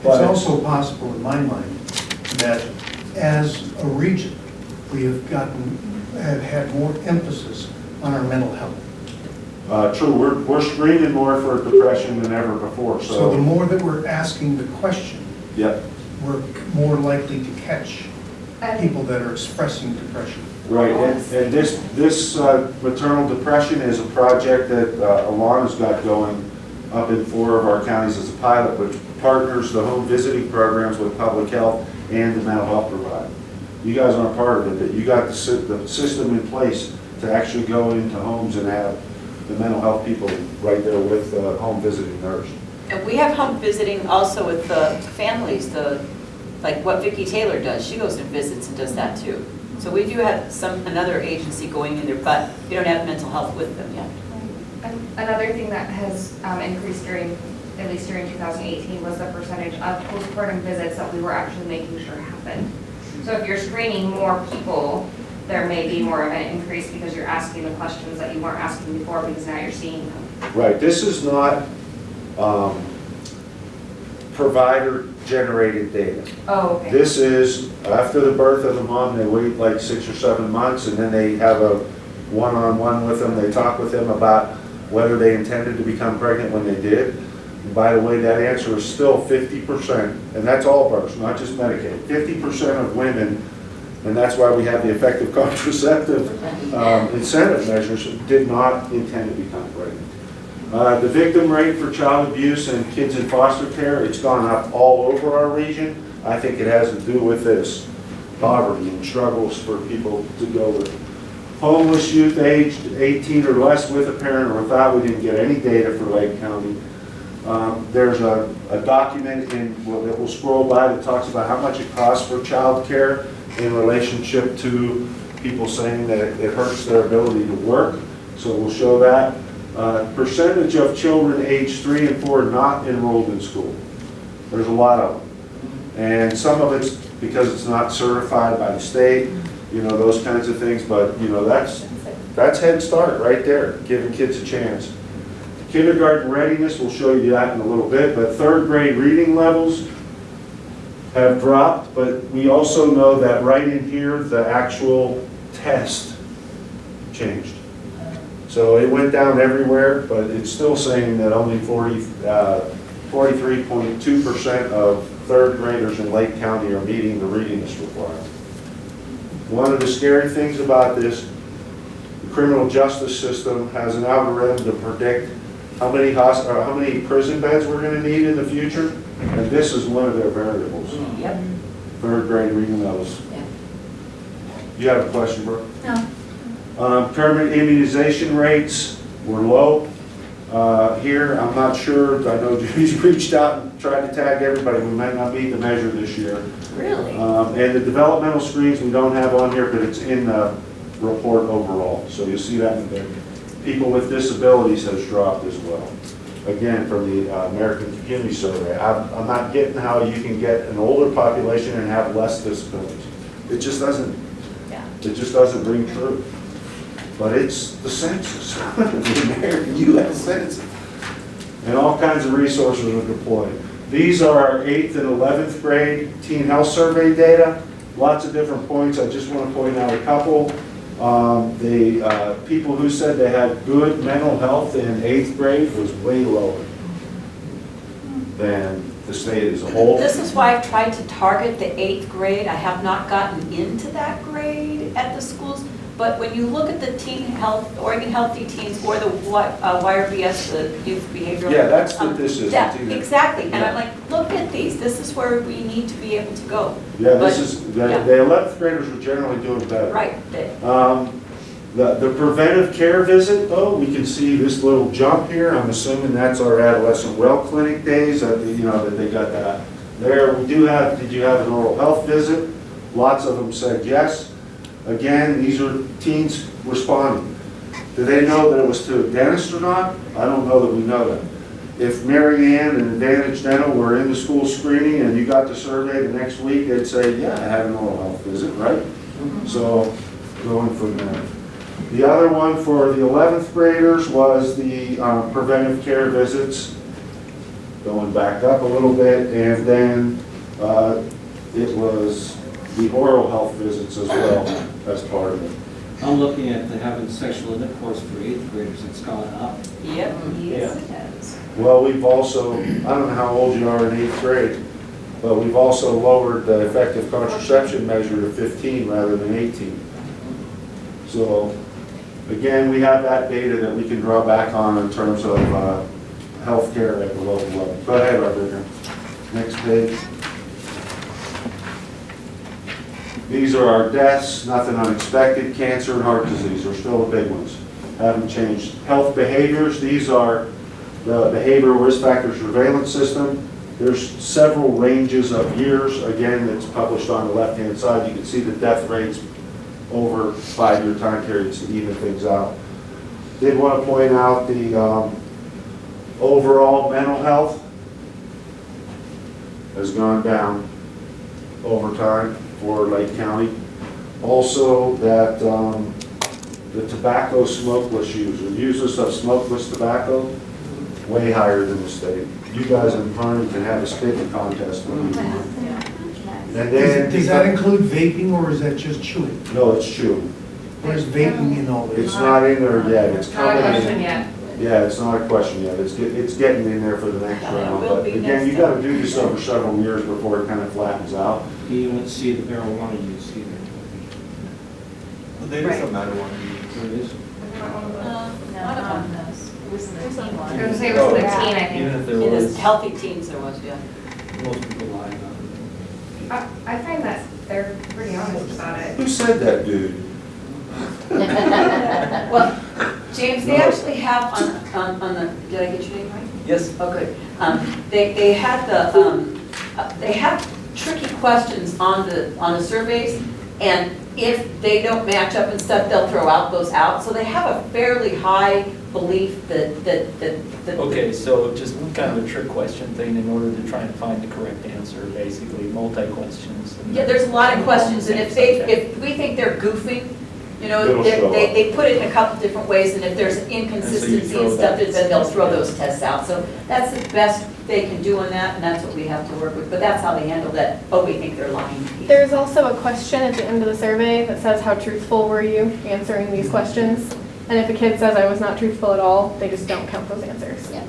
It's also possible in my mind that as a region, we have had more emphasis on our mental health. True, we're screening more for depression than ever before, So the more that we're asking the question, Yep, we're more likely to catch people that are expressing depression. right, and this maternal depression is a project that Alana's got going up in 4 of our counties as a pilot, which partners the home visiting programs with public health and the mental health provider. You guys aren't part of it, but you got the system in place to actually go into homes and have the mental health people right there with the home visiting nurse. And we have home visiting also with the families, like what Vicki Taylor does. She goes and visits and does that too. So we do have another agency going in there, but we don't have mental health with them yet. Another thing that has increased at least during 2018, was the percentage of postpartum visits that we were actually making sure happened. So if you're screening more people, there may be more of an increase because you're asking the questions that you weren't asking before because now you're seeing them. Right, this is not provider-generated data. Oh, okay. This is, after the birth of the mom, they wait like 6 or 7 months, and then they have a one-on-one with them. They talk with them about whether they intended to become pregnant when they did. And by the way, that answer is still 50%, and that's all births, not just Medicaid. 50% of women, and that's why we have the effective contraceptive incentive measures, did not intend to become pregnant. The victim rate for child abuse and kids in foster care, it's gone up all over our region. I think it has to do with this, poverty and struggles for people to go with. Homeless youth aged 18 or less with a parent or without, we didn't get any data for Lake County. There's a document that we'll scroll by that talks about how much it costs for child care in relationship to people saying that it hurts their ability to work. So we'll show that. Percentage of children aged 3 and 4 not enrolled in school. There's a lot of them. And some of it's because it's not certified by the state, you know, those kinds of things. But, you know, that's Head Start right there, giving kids a chance. Kindergarten readiness, we'll show you that in a little bit, but 3rd grade reading levels have dropped, but we also know that right in here, the actual test changed. So it went down everywhere, but it's still saying that only 43.2% of 3rd graders in Lake County are meeting the readiness requirement. One of the scary things about this, the criminal justice system has an algorithm to predict how many prison beds we're going to need in the future, and this is one of their variables. Yep. 3rd grade reading levels. Yeah. You have a question, Brooke? No. Permanent immunization rates were low. Here, I'm not sure, I know Judy's reached out and tried to tag everybody. We might not meet the measure this year. Really? And the developmental screens we don't have on here, but it's in the report overall. So you'll see that in there. People with disabilities has dropped as well. Again, from the American Community Survey. I'm not getting how you can get an older population and have less disabilities. It just doesn't, it just doesn't ring true. But it's the census, the American U.S. Census. And all kinds of resources are deployed. These are our 8th and 11th grade teen health survey data. Lots of different points. I just want to point out a couple. The people who said they had good mental health in 8th grade was way lower than the state as a whole. This is why I've tried to target the 8th grade. I have not gotten into that grade at the schools. But when you look at the teen health, Oregon Healthy Teens, or the YRBS, the youth behavioral. Yeah, that's what this is. Yeah, exactly. And I'm like, look at these. This is where we need to be able to go. Yeah, this is, the 11th graders are generally doing better. Right. The preventive care visit, though, we can see this little jump here. I'm assuming that's our adolescent well clinic days, that they got that there. We do have, did you have an oral health visit? Lots of them said yes. Again, these are teens responding. Do they know that it was to a dentist or not? I don't know that we know that. If Mary Ann and Advantage Dental were in the school screening and you got the survey the next week, they'd say, yeah, I had an oral health visit, right? Mm-hmm. So, going from there. The other one for the 11th graders was the preventive care visits. going back up a little bit, and then it was the oral health visits as well as part of it. I'm looking at the having sexual intercourse for 8th graders, it's gone up. Yep. Yes, it has. Well, we've also, I don't know how old you are in 8th grade, but we've also lowered the effective contraception measure to 15 rather than 18. So, again, we have that data that we can draw back on in terms of healthcare at the local level. Go ahead, Arvinder. Next page. These are our deaths, nothing unexpected. Cancer and heart disease are still the big ones. Haven't changed. Health behaviors, these are the behavioral risk factor surveillance system. There's several ranges of years. Again, it's published on the left-hand side. You can see the death rates over 5-year time periods to even things out. Did want to point out the overall mental health has gone down over time for Lake County. Also that the tobacco smokeless users of smokeless tobacco, way higher than the state. You guys in Harney can have a spitting contest when you want. And then Does that include vaping or is that just chewing? No, it's chewing. Where's vaping in all this? It's not in there yet. It's Not a coming question in. yet. Yeah, it's not a question yet. It's getting in there for the next round. will But be again, next you got to do this over several years before it kind of flattens out. You won't see the marijuana use either. Well, there is a marijuana. There it is. Not on this. It was in the teen I was one. gonna say it was the teen, I Even think. if there In the was, healthy teens there was, yeah. Most people lie about it. I find that they're pretty honest about it. Who said that, dude? Well, James, they actually have on the, did I get your name right? yes, Oh, good. They had they have tricky questions on the surveys, and if they don't match up and stuff, they'll throw those out. So they have a fairly high belief that. okay, so just kind of a trick question thing in order to try and find the correct answer, basically, multi-questions. Yeah, there's a lot of questions, and if we think they're goofing, you know, It'll show they put it in a couple different ways, and if there's an inconsistency throw and stuff, that. then they'll throw those tests out. So that's the best they can do on that, and that's what we have to work with. But that's how they handle that, oh, we think they're lying. There's also a question at the end of the survey that says, how truthful were you answering these questions? And if a kid says I was not truthful at all, they just don't count those answers. Yeah.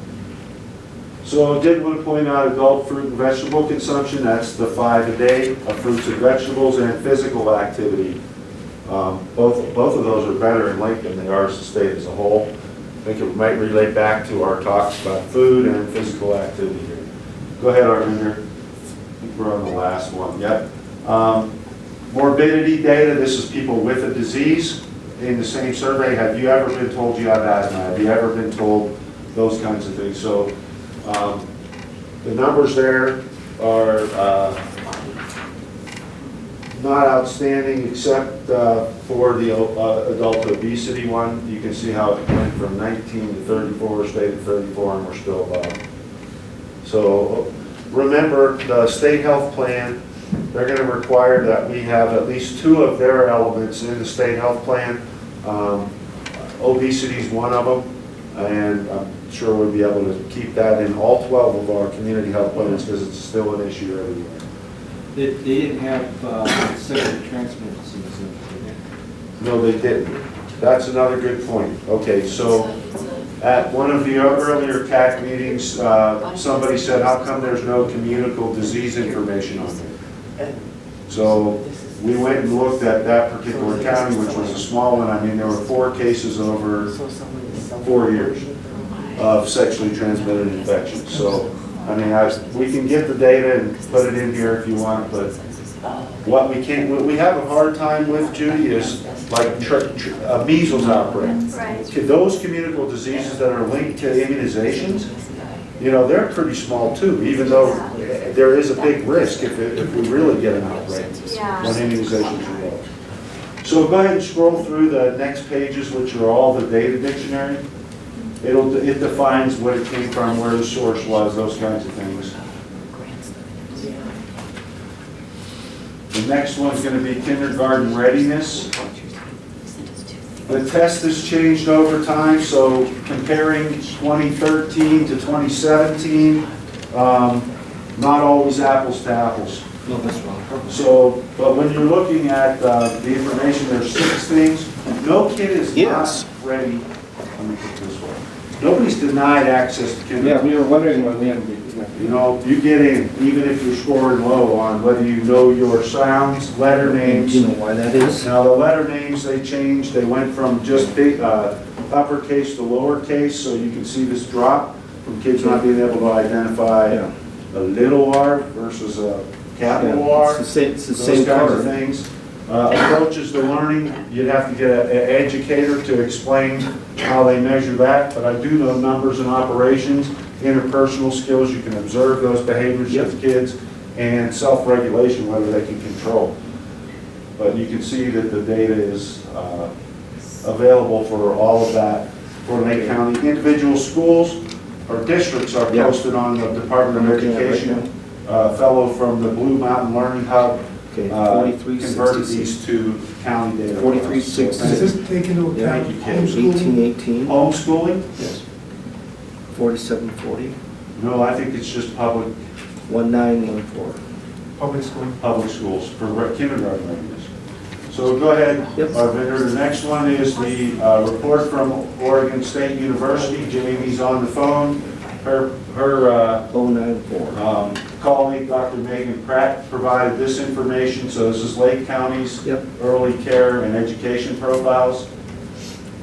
So I did want to point out adult fruit and vegetable consumption. That's the 5 a day of fruits and vegetables, and physical activity. Both of those are better in Lake than they are as the state as a whole. I think it might relate back to our talks about food and physical activity here. Go ahead, Arvinder. I think we're on the last one. Yep. Morbidity data. This is people with a disease. In the same survey, have you ever been told you have asthma? Have you ever been told those kinds of things? So the numbers there are not outstanding except for the adult obesity one. You can see how it went from 19 to 34, stayed at 34, and we're still above. So remember, the state health plan, they're going to require that we have at least 2 of their elements in the state health plan. Obesity is one of them, and I'm sure we'll be able to keep that in all 12 of our community health plans because it's still an issue everywhere. They didn't have sexually transmitted disease in it, did they? No, they didn't. That's another good point. Okay, so at one of the earlier CAC meetings, somebody said, how come there's no communicable disease information on there? So we went and looked at that particular county, which was a small one. I mean, there were 4 cases over 4 years of sexually transmitted infections. So, I mean, we can get the data and put it in here if you want, but what we have a hard time with, Judy, is like measles outbreak. Right. Those communicable diseases that are linked to immunizations, you know, they're pretty small too, even though there is a big risk if we really get an outbreak when immunizations are involved. So go ahead and scroll through the next pages, which are all the data dictionary. It defines what it came from, where the source was, those kinds of things. The next one's going to be kindergarten readiness. The test has changed over time, so comparing 2013 to 2017, not always apples to apples. No, that's wrong. So, but when you're looking at the information, there's 6 things. No kid is Yes. not ready, let me put it this way. Nobody's denied access to kindergarten. Yeah, we were wondering when we had. You know, you get in, even if you're scoring low on whether you know your sounds, letter names. Do you know why that is? Now, the letter names, they changed, they went from just big, uppercase to lowercase, so you can see this drop from kids not being able to identify Yeah. a little r versus a capital R. It's the Those same kinds color. of things. Approaches to learning, you'd have to get an educator to explain how they measure that, but I do know numbers and operations, interpersonal skills, you can observe those behaviors of kids, and self-regulation, whether they can control. But you can see that the data is available for all of that for Lake County. Individual schools or districts are Yeah. posted on the Department of I'm looking at it right Education. Fellow from the Blue Mountain Learning Hub Okay, converted 4366. these to county data. 4366. Does this take into Yeah, account you can. homeschooling? 1818. Homeschooling? Yes. 4740. No, I think it's just public 1914. Public school? public schools for kindergarten readiness. So go ahead, Yep. Arvinder. The next one is the report from Oregon State University. Jamie's on the phone. Her 094. colleague, Dr. Megan Pratt, provided this information. So this is Lake County's Yep. early care and education profiles.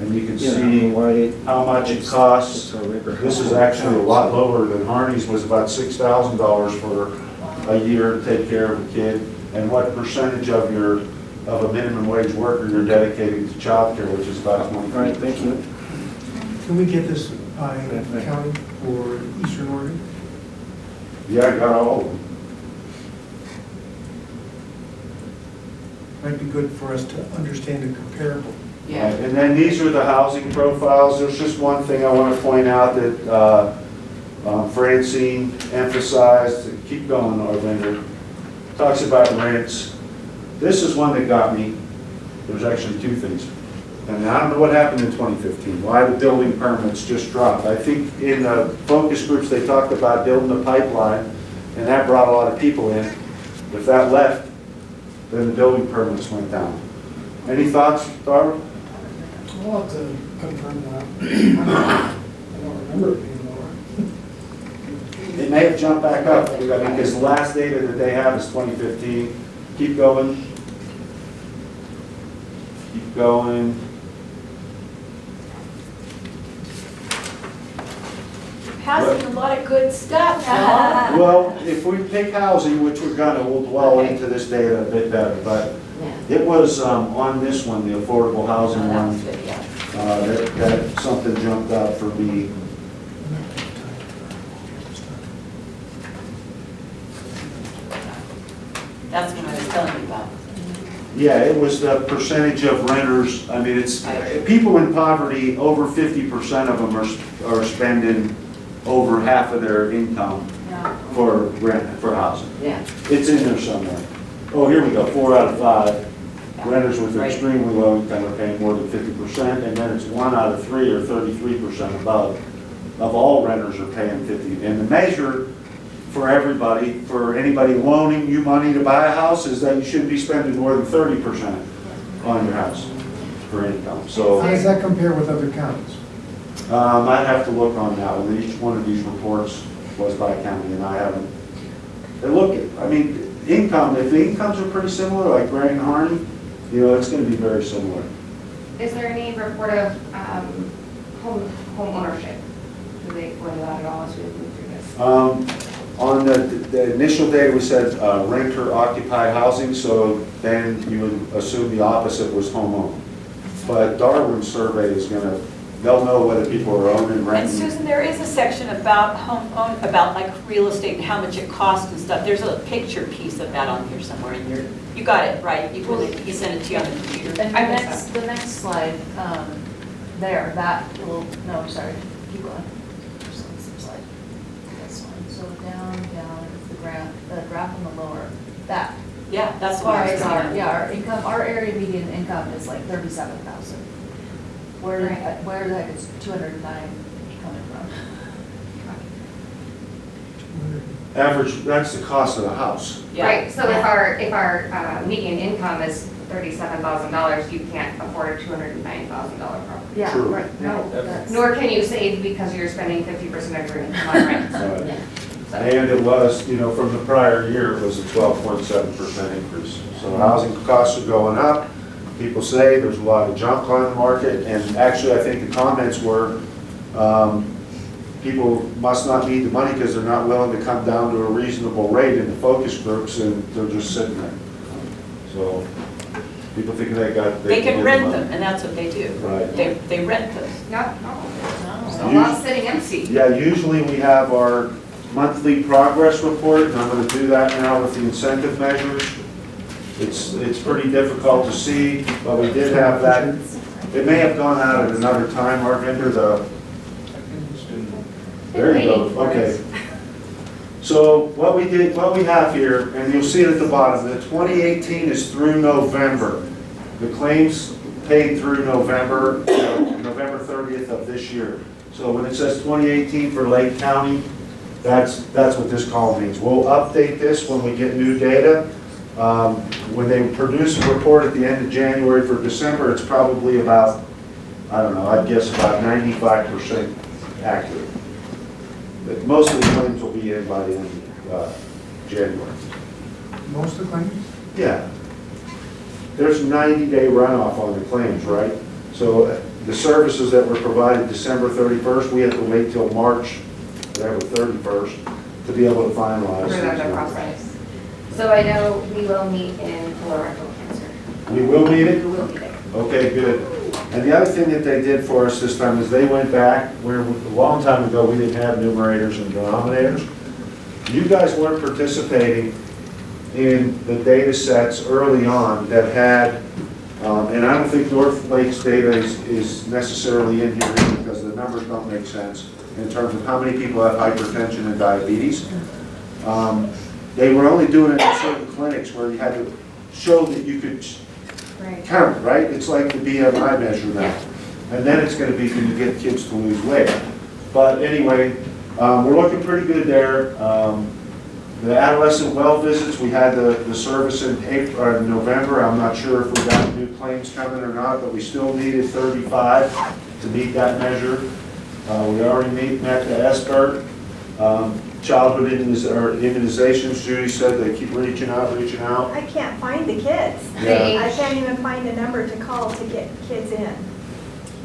And you can Yeah, see why how much it costs. it's our regular This is household actually a counts. lot lower than Harney's, was about $6,000 for a year to take care of a kid. And what percentage of a minimum wage worker you're dedicating to childcare, which is about 20%. All right, thank you. Can we get this by county for Eastern Oregon? Yeah, I got all of them. Might be good for us to understand a comparable. Yeah. And then these are the housing profiles. There's just one thing I want to point out that Francine emphasized. Keep going, Arvinder. Talks about rents. This is one that got me. There's actually 2 things. And I don't know what happened in 2015, why the building permits just dropped. I think in the focus groups, they talked about building a pipeline, and that brought a lot of people in. If that left, then the building permits went down. Any thoughts, Darwin? I'll have to confirm that. I don't remember it being lower. It may have jumped back up, because the last data that they have is 2015. Keep going. Keep going. Passing a lot of good stuff. Well, if we pick housing, which we're gonna, we'll dwell into this data a bit better, but Yeah. it was on this one, the affordable housing That was one, good, yeah. that something jumped out for me. That's what I was telling you about. Yeah, it was the percentage of renters, I mean, it's, people in poverty, over 50% of them are spending over half of their income for rent, for housing. Yeah. It's in there somewhere. Oh, here we go, 4 out of 5. Renters with extremely low income are paying more than 50%, and then it's 1 out of 3 or 33% above. Of all renters are paying 50. And the measure for everybody, for anybody loaning you money to buy a house, is that you shouldn't be spending more than 30% on your house for income. So How does that compare with other counties? I'd have to look on that one. Each one of these reports was by county, and I haven't. They look at, I mean, income, if the incomes are pretty similar, like Grant and Harney, you know, it's going to be very similar. Is there any report of home ownership? Do they go into that at all as we move through this? On the initial data, we said renter occupied housing, so then you would assume the opposite was homeowned. But Darwin's survey is going to, they'll know whether people are owning and And renting. Susan, there is a section about about like real estate and how much it costs and stuff. There's a picture piece of that on here somewhere in your, you got it, right? You sent it to you on the computer. And the next slide, there, that will, no, sorry, keep going. There's some slide. This one, so down, it's the graph on the lower, that. Yeah, that's what I was talking about. Our income, our area median income is like 37,000. Where the heck is 209 coming from? Average, that's the cost of the house. Yeah. Right, so if our median income is $37,000, you can't afford a $209,000 property. Yeah, True. right, no, that's. Nor can you save because you're spending 50% of your income on rent. Right. So- And it was, you know, from the prior year, it was a 12.7% increase. So housing costs are going up. People say there's a lot of junk on the market, and actually, I think the comments were, people must not need the money because they're not willing to come down to a reasonable rate in the focus groups, and they're just sitting there. So people think They can can get the rent money. them, and that's what they do. Right. They rent them. No, there's a lot sitting empty. Yeah, usually we have our monthly progress report, and I'm gonna do that now with the incentive measures. It's pretty difficult to see, but we did have that. It may have gone out at another time, Mark, enter the, there you go, okay. So what we have here, and you'll see it at the bottom, the 2018 is through November. The claims paid through November 30th of this year. So when it says 2018 for Lake County, that's what this column means. We'll update this when we get new data. When they produce a report at the end of January for December, it's probably about, I don't know, I'd guess about 95% accurate. But most of the claims will be in by the end of January. Most of the claims? Yeah. There's a 90-day runoff on the claims, right? So the services that were provided December 31st, we have to wait till March, whatever, 31st, to be able to finalize. For them to these. process. So I know we will meet in colorectal cancer. We will need it? We will be there. Okay, good. And the other thing that they did for us this time is they went back, where a long time ago we didn't have numerators and denominators. You guys weren't participating in the data sets early on that had, and I don't think North Lake's data is necessarily in here either because the numbers don't make sense in terms of how many people have hypertension and diabetes. They were only doing it in certain clinics where you had to show that you could count, right? It's like the BMI measure now. And then it's going to be, can you get kids to lose weight? But anyway, we're looking pretty good there. The adolescent well visits, we had the service in April, or November. I'm not sure if we got new claims coming or not, but we still needed 35 to meet that measure. We already met the SBIRT. Childhood immunizations, Judy said they keep reaching out. I can't find the kids. Yeah. I can't even find a number to call to get kids in.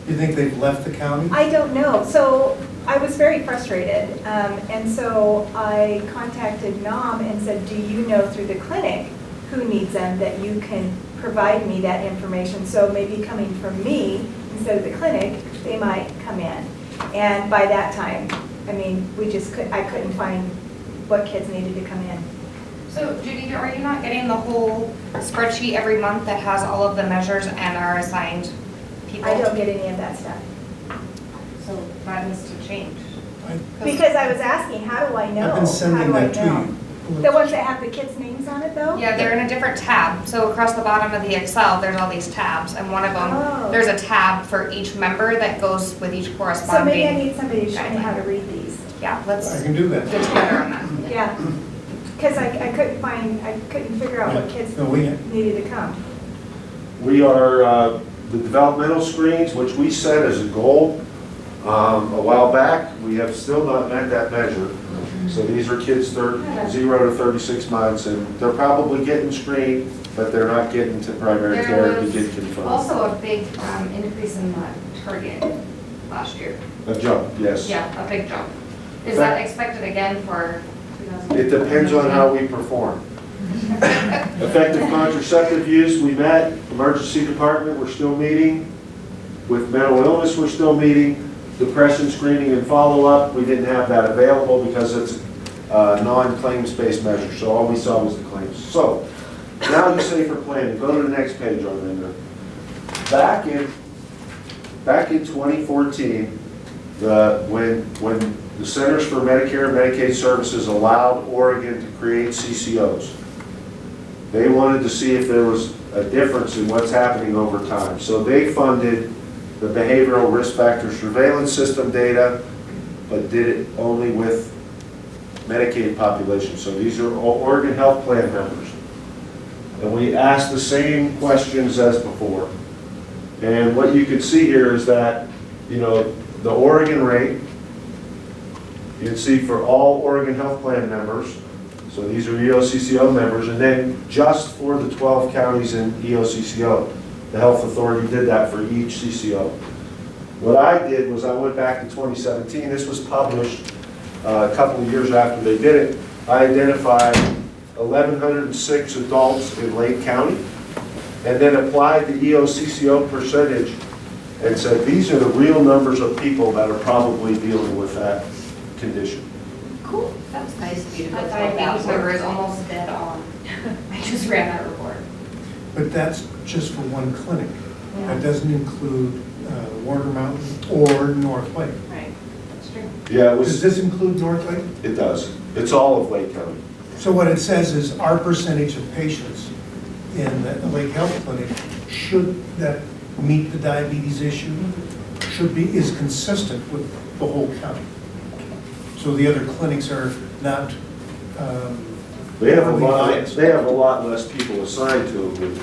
You think they've left the county? I don't know. So I was very frustrated. And so I contacted NOM and said, do you know through the clinic who needs them that you can provide me that information? So maybe coming from me instead of the clinic, they might come in. And by that time, I mean, I couldn't find what kids needed to come in. So Judy, are you not getting the whole spreadsheet every month that has all of the measures and our assigned people? I don't get any of that stuff. So that needs to change. Because I was asking, how do I know? I've been sending How do I that to know? you. The ones that have the kids' names on it, though? Yeah, they're in a different tab. So across the bottom of the Excel, there's all these tabs, and one of them, Oh. there's a tab for each member that goes with each So corresponding. maybe I need somebody to show me how to read these. Yeah, let's I can do that. get together on that. Yeah, because I couldn't figure out what kids No, we- needed to come. We are, the developmental screens, which we set as a goal a while back, we have still not met that measure. So these are kids 0 to 36 months, and they're probably getting screened, but they're not getting to primary care There to was get confirmed. also a big increase in the target last year. A jump, yes. Yeah, a big jump. Is that expected again for 2019? It depends on how we perform. Effective contraceptive use, we met. Emergency department, we're still meeting. With mental illness, we're still meeting. Depression screening and follow-up, we didn't have that available because it's a non-claims-based measure, so all we saw was the claims. So, now the safer planning. Go to the next page on Linda. Back in 2014, when the Centers for Medicare and Medicaid Services allowed Oregon to create CCOs, they wanted to see if there was a difference in what's happening over time. So they funded the behavioral risk factor surveillance system data, but did it only with Medicaid population. So these are all Oregon Health Plan members. And we asked the same questions as before. And what you can see here is that, you know, the Oregon rate, you can see for all Oregon Health Plan members, so these are EOCCO members, and then just for the 12 counties in EOCCO, the health authority did that for each CCO. What I did was I went back to 2017, this was published a couple of years after they did it. I identified 1,106 adults in Lake County, and then applied the EOCCO percentage and said, these are the real numbers of people that are probably dealing with that condition. Cool. That was nice of you to go My through all diabetes that number is work. almost dead on. I just ran that report. But that's just for one clinic. That doesn't include Warner Mountain or North Lake. Right, that's true. Yeah, it Does was, this include North Lake? it does. It's all of Lake County. So what it says is our percentage of patients in the Lake Health Clinic, should that meet the diabetes issue, is consistent with the whole county. So the other clinics are not. They have a biased. lot less people assigned to them.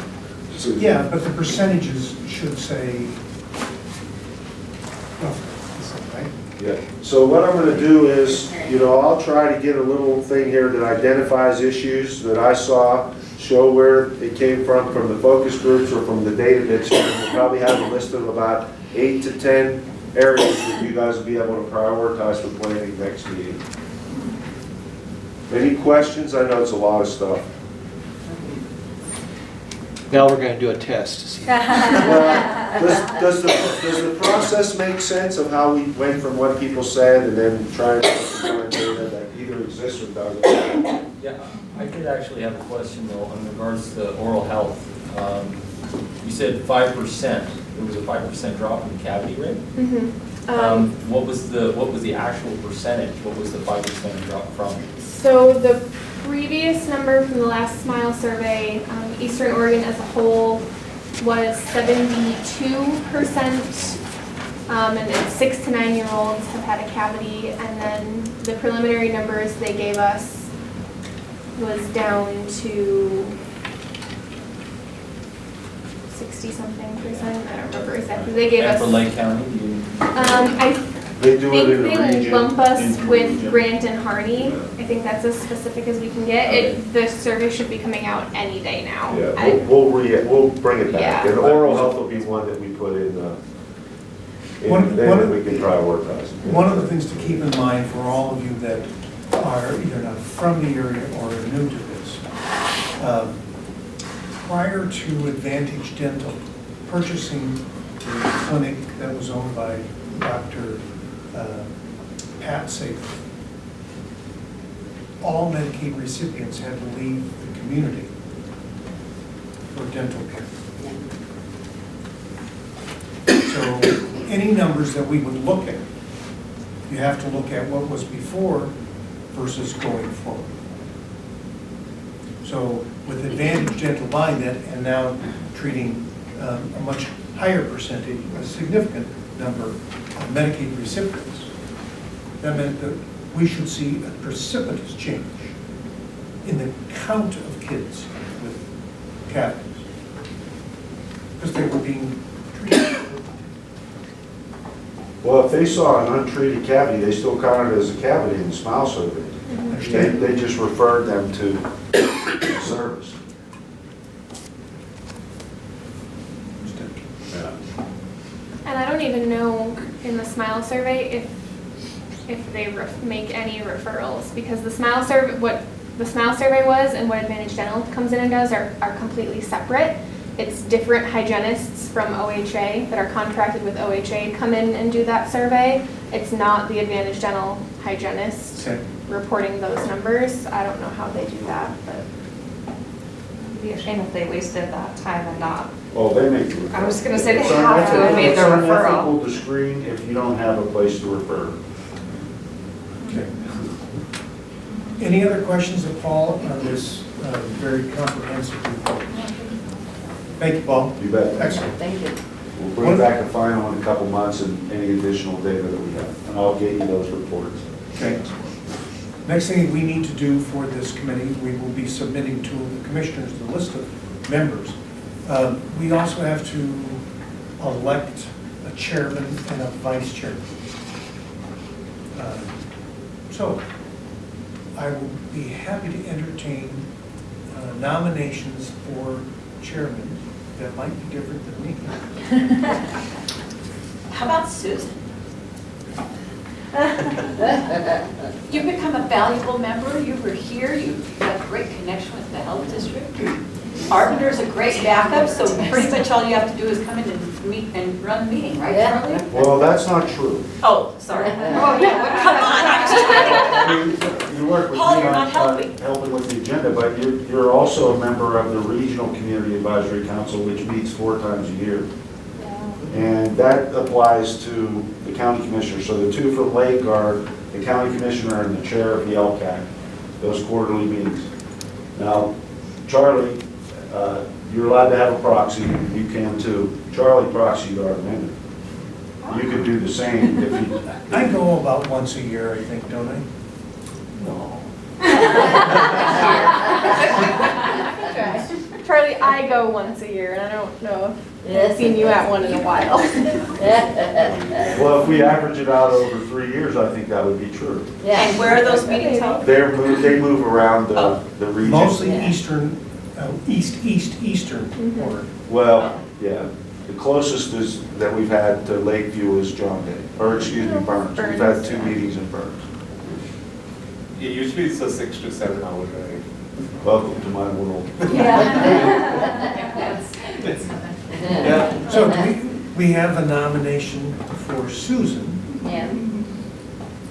So- Yeah, but the percentages should say, well, right? Yeah, so what I'm gonna do is, you know, I'll try to get a little thing here that identifies issues that I saw, show where it came from the focus groups or from the data that's here. We'll probably have a list of about 8 to 10 areas that you guys will be able to prioritize for planning next meeting. Any questions? I know it's a lot of stuff. Now we're going to do a test to see. Well, does the process make sense of how we went from what people said and then trying to find data that either exists or doesn't? Yeah, I did actually have a question though in regards to oral health. You said 5%, there was a 5% drop in the cavity rate? What was the actual percentage? What was the 5% drop from? So the previous number from the last SMILE survey, Eastern Oregon as a whole was 72%. And then 6 to 9 year olds have had a cavity, and then the preliminary numbers they gave us was down to 60-something%. I don't remember exactly. They gave And us. for Lake County, do you? They do it I in think a they region. lump us into with region. Grant and Harney. I think that's as specific as we can get. The survey should be coming out any day now. Yeah, we'll bring it back. Yeah. And oral health will be one that we put in One that we can prioritize. One of the things to keep in mind for all of you that are either not from the area or are new to this, prior to Advantage Dental purchasing the clinic that was owned by Dr. Pat Safer, all Medicaid recipients had to leave the community for dental care. So any numbers that we would look at, you have to look at what was before versus going forward. So with Advantage Dental buying that and now treating a much higher percentage, a significant number of Medicaid recipients, that meant that we should see a precipitous change in the count of kids with cavities, because they were being treated. Well, if they saw an untreated cavity, they still counted it as a cavity in the SMILE survey. They just referred them to service. Yeah. And I don't even know in the SMILE survey if they make any referrals, because the SMILE survey, what the SMILE survey was and what Advantage Dental comes in and does are completely separate. It's different hygienists from OHA that are contracted with OHA come in and do that survey. It's not the Advantage Dental hygienist reporting those numbers. I don't know how they do that, but. It'd be a shame if they wasted that time and not. Oh, they make the referral. I was gonna say they It's have to have made the referral. It's unethical to screen if you don't have a place to refer. Okay. Any other questions of Paul on this very comprehensive report? Thank you, Paul. You bet. Excellent. Thank you. We'll bring back a final in a couple months and any additional data that we have, and I'll get you those reports. Okay. Next thing we need to do for this committee, we will be submitting to the commissioners the list of members. We also have to elect a chairman and a vice chairman. So I will be happy to entertain nominations for chairman that might be different than me. How about Susan? You've become a valuable member, you were here, you've got a great connection with the health district. Arvinder's a great backup, so pretty much all you have to do is come in and meet and run the meeting, right, Charlie? Well, that's not true. Oh, sorry. Oh, yeah, come on, I was just trying You work with Paul, me you're on not helping. helping with the agenda, but you're also a member of the Regional Community Advisory Council, which meets 4 times a year. And that applies to the county commissioner. So the 2 from Lake are the county commissioner and the chair of the LCAC, those quarterly meetings. Now, Charlie, you're allowed to have a proxy, you can too. Charlie proxied our amendment. You could do the same if you. I go about once a year, I think, don't I? No. Charlie, I go once a year, and I don't know if I've seen you at one in a while. Well, if we average it out over 3 years, I think that would be true. And where are those meetings held? They move around the region. Mostly eastern, eastern part. Well, yeah, the closest is, that we've had to Lakeview is John Day, or excuse me, Burns. We've had 2 meetings in Burns. Yeah, usually it's a 6 to 7 hour drive. Welcome to my world. Yeah. So we have a nomination for Susan. Yeah. Do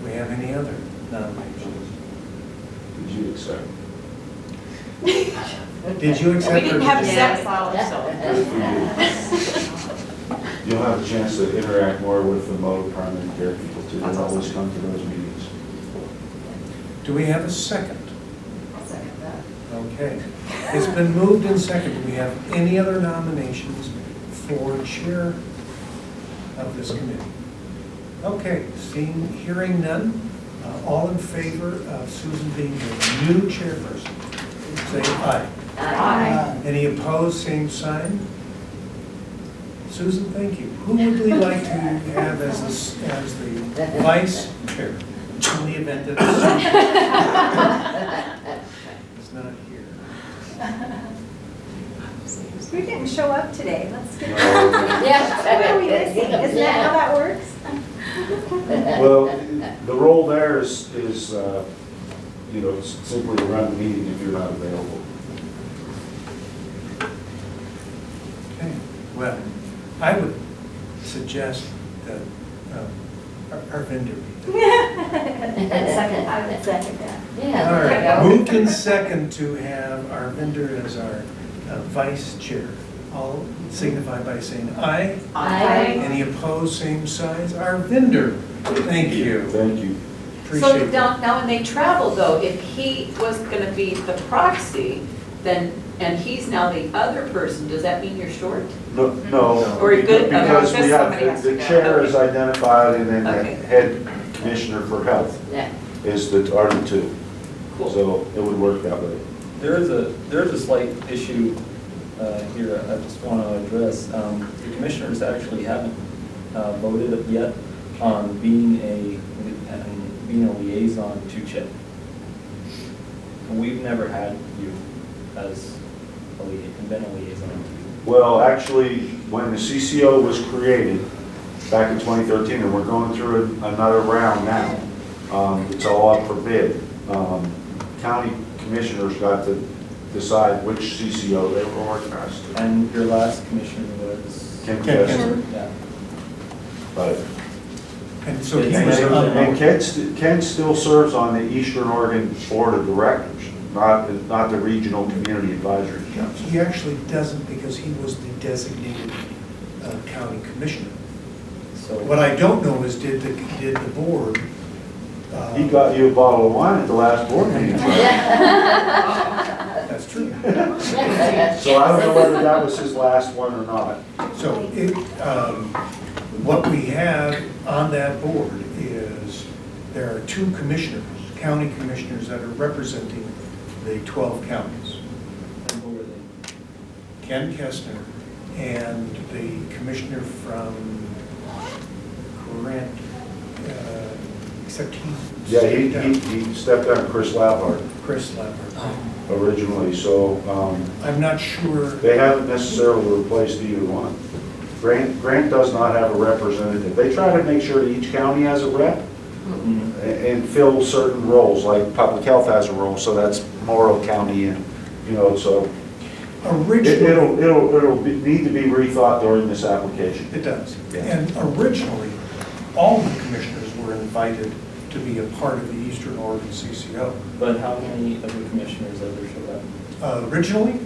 we have any other nominations? Did you accept? Did you accept? We didn't or have a did you- second, so. You'll have a chance to interact more with the mode primary care people too. They always come to those meetings. Do we have a second? I'll second that. Okay. It's been moved and seconded. Do we have any other nominations for chair of this committee? Okay, hearing none, all in favor of Susan being the new chairperson, say aye. Aye. Any opposed, same sign? Susan, thank you. Who would we like to have as the vice chair in the event that it's not here? You didn't show up today, let's get. Yeah. What are we missing? Isn't that how that works? Well, the role there is simply to run the meeting if you're not available. Okay, well, I would suggest that our vendor be there. I would second that. Yeah. All there you right, go. moved in second to have our vendor as our vice chair. All signify by saying aye. Aye. Any opposed, same signs. Our vendor, thank you. Thank you. So Appreciate that. now when they travel though, if he was gonna be the proxy, then, and he's now the other person, does that mean you're short? No. Or you're good? Because Okay. we have, Somebody has to the go. chair Okay. is identified and then the Okay. head commissioner for health Yeah. are the 2. Cool. So it would work that way. There is a slight issue here I just want to address. The commissioners actually haven't voted yet on being a liaison to CHIP. We've never had you as been a liaison to you. Well, actually, when the CCO was created back in 2013, and we're going through another round now, it's all up for bid. County commissioners got to decide which CCO they were organized to. And your last commissioner was? Ken Ken. Kessler. Yeah. But And so he was And Ken still serves on the Eastern Oregon Board of Directors, not the Regional Community Advisory Council. He actually doesn't because he was the designated county commissioner. So What I don't know is did the board? He got you a bottle of wine at the last board meeting. That's true. So I don't know whether that was his last one or not. So what we have on that board is there are 2 commissioners, county commissioners that are representing the 12 counties. And who are they? Ken Kestner and the commissioner from Grant, except he. Yeah, he stepped down, Chris Lappard Chris Lambert. originally, so I'm not sure. they haven't necessarily replaced either one. Grant does not have a representative. They try to make sure that each county has a rep and fill certain roles, like public health has a role, so that's Morrow County, and, you know, so Originally, it'll need to be rethought during this application. it does. Yeah. And originally, all the commissioners were invited to be a part of the Eastern Oregon CCO. But how many of the commissioners ever showed up? Originally,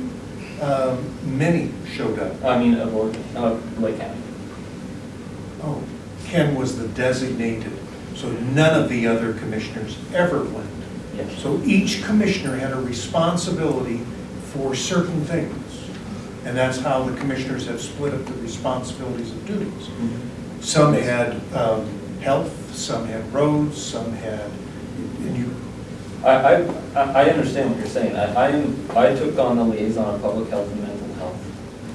many showed up. I mean, of Oregon, Lake County. Oh, Ken was the designated, so none of the other commissioners ever went. Yes. So each commissioner had a responsibility for certain things. And that's how the commissioners have split up the responsibilities and duties. Some had health, some had roads, some had, and you, I understand what you're saying. I took on the liaison of public health and mental health.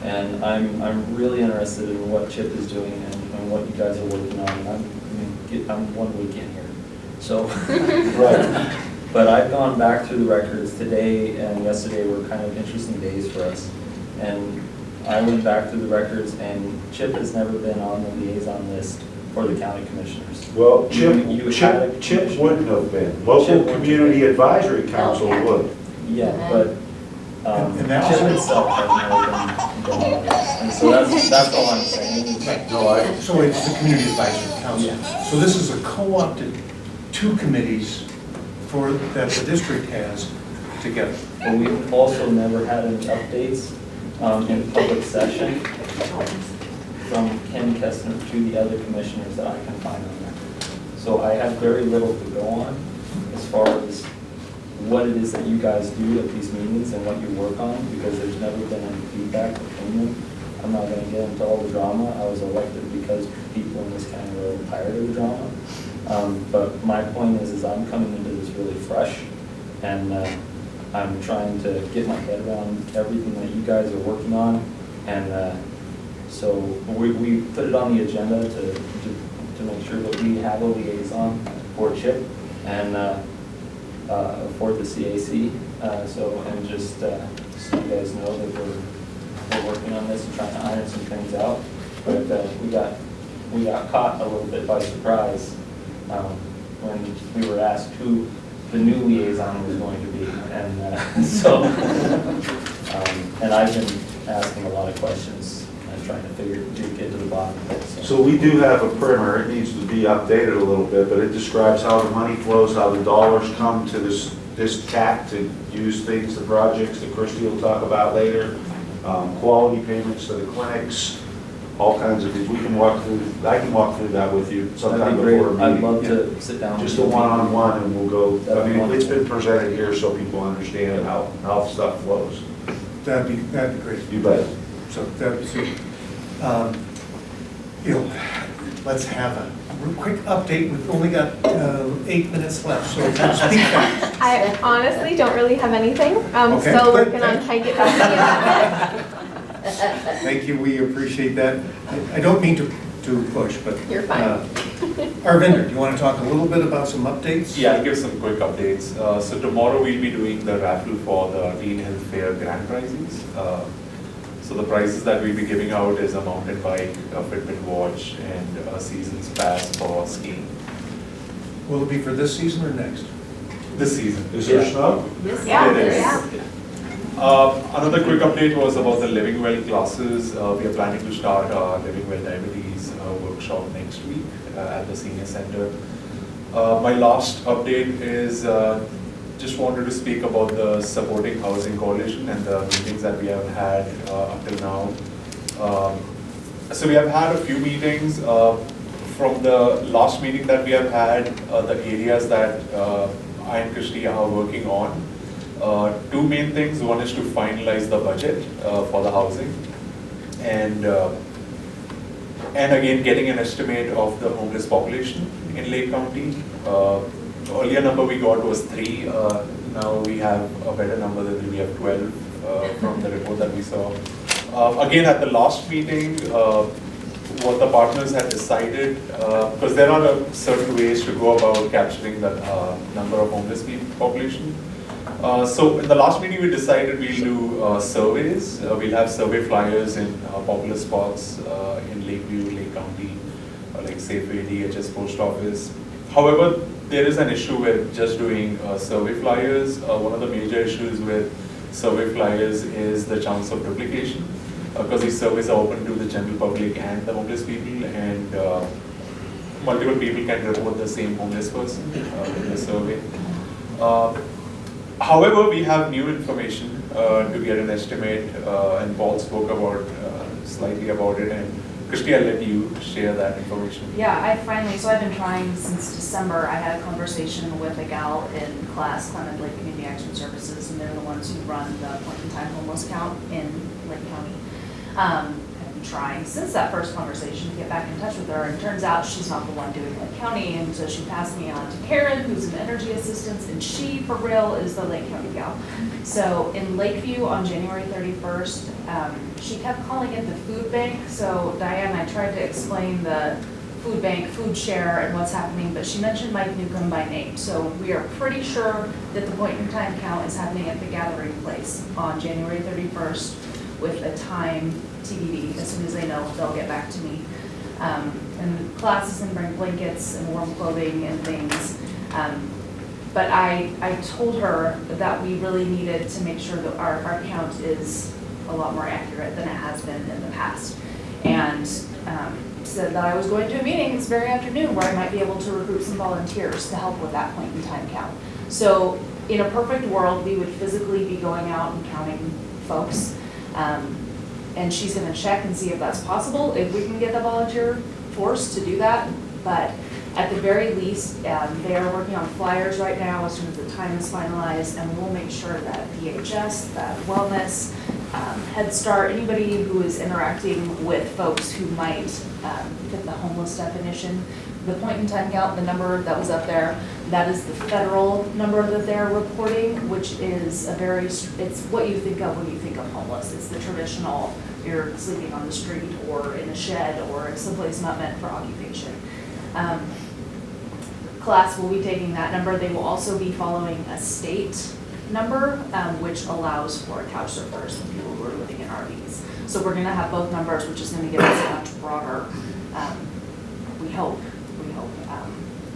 And I'm really interested in what Chip is doing and what you guys are working on. I'm 1 week in here. So, right. But I've gone back through the records. Today and yesterday were kind of interesting days for us. And I went back through the records, and Chip has never been on the liaison list for the county commissioners. Well, Chip Chip wouldn't have been. Local Community Advisory Council would. Yeah, but And that's- Chip itself has never been on this. And so that's all I'm saying. No, so it's the Community Advisory Council. Yeah. So this is a co-opted 2 committees that the district has together. But we've also never had any updates in public session from Ken Kestner to the other commissioners that I can find on record. So I have very little to go on as far as what it is that you guys do at these meetings and what you work on, because there's never been any feedback from them. I'm not going to get into all the drama. I was elected because people in this county were tired of the drama. But my point is I'm coming into this really fresh, and I'm trying to get my head around everything that you guys are working on. And so we put it on the agenda to make sure that we have a liaison for Chip and for the CAC. And just so you guys know that we're working on this and trying to iron some things out. But we got caught a little bit by surprise when we were asked who the new liaison was going to be. And and I've been asking a lot of questions and trying to get to the bottom of it. So we do have a primer. It needs to be updated a little bit, but it describes how the money flows, how the dollars come to this TAC to use things, the projects that Christie will talk about later, quality payments to the clinics, all kinds of things. We can walk through, I can walk through that with you sometime before a meeting. I'd love to sit down. Just a one-on-one, and we'll go, I mean, it's been presented here so people understand how stuff flows. That'd be great. You bet. So that'd be super. Let's have a real quick update. We've only got 8 minutes left, so speak fast. I honestly don't really have anything. I'm Okay, still good, working on thank how to get back to Thank you, we appreciate that. I don't mean to push, but. You're fine. Arvinder, do you want to talk a little bit about some updates? Yeah, I'll give some quick updates. So tomorrow we'll be doing the raffle for the Teen Health Fair grand prizes. So the prizes that we'll be giving out is a mountain bike, a Fitbit watch, and a season's pass for skiing. Will it be for this season or next? This season. Is there snow? Yeah, It is. yeah. Another quick update was about the Living Well classes. We are planning to start our Living Well Diabetes workshop next week at the Senior Center. My last update is just wanted to speak about the Supporting Housing Coalition and the meetings that we have had until now. So we have had a few meetings. From the last meeting that we have had, the areas that I and Christie are working on. 2 main things. One is to finalize the budget for the housing, and again getting an estimate of the homeless population in Lake County. earlier number we got was 3. Now we have a better number, that we have 12 from the report that we saw. Again, at the last meeting, what the partners had decided, because there are certain ways to go about capturing the number of homeless people population. So in the last meeting, we decided we'll do surveys. We'll have survey flyers in popular spots in Lakeview, Lake County, like Safeway, DHS, Post Office. However, there is an issue with just doing survey flyers. One of the major issues with survey flyers is the chance of duplication, because these surveys are open to the general public and the homeless people, and multiple people can report the same homeless person in the survey. However, we have new information to get an estimate, and Paul spoke about slightly about it, and Christy, I'll let you share that information. Yeah, so I've been trying since December. I had a conversation with a gal in class, Clement Lake Community Action Services, and they're the ones who run the point-in-time homeless count in Lake County. I've been trying since that first conversation to get back in touch with her, and it turns out she's not the one doing Lake County, and so she passed me on to Karen, who's an energy assistant, and she, for real, is the Lake County gal. So in Lakeview on January 31st, she kept calling it the food bank. So Diane, I tried to explain the food bank, food share, and what's happening, but she mentioned Mike Newcomb by name. So we are pretty sure that the point-in-time count is happening at the gathering place on January 31st with a time TBD. As soon as they know, they'll get back to me. And class is gonna bring blankets and warm clothing and things. But I told her that we really needed to make sure that our count is a lot more accurate than it has been in the past. And said that I was going to a meeting this very afternoon where I might be able to recruit some volunteers to help with that point in time count. So in a perfect world, we would physically be going out and counting folks. And she's gonna check and see if that's possible, if we can get the volunteer force to do that. But at the very least, they are working on flyers right now as soon as the time is finalized, and we'll make sure that DHS, that Wellness, Head Start, anybody who is interacting with folks who might fit the homeless definition. The point in time count, the number that was up there, that is the federal number that they're reporting, which is it's what you think of when you think of homeless. It's the traditional, you're sleeping on the street or in a shed or someplace not meant for occupation. Class will be taking that number. They will also be following a state number, which allows for couch surfers and people who are living in RVs. So we're gonna have both numbers, which is gonna give us a much broader, we hope,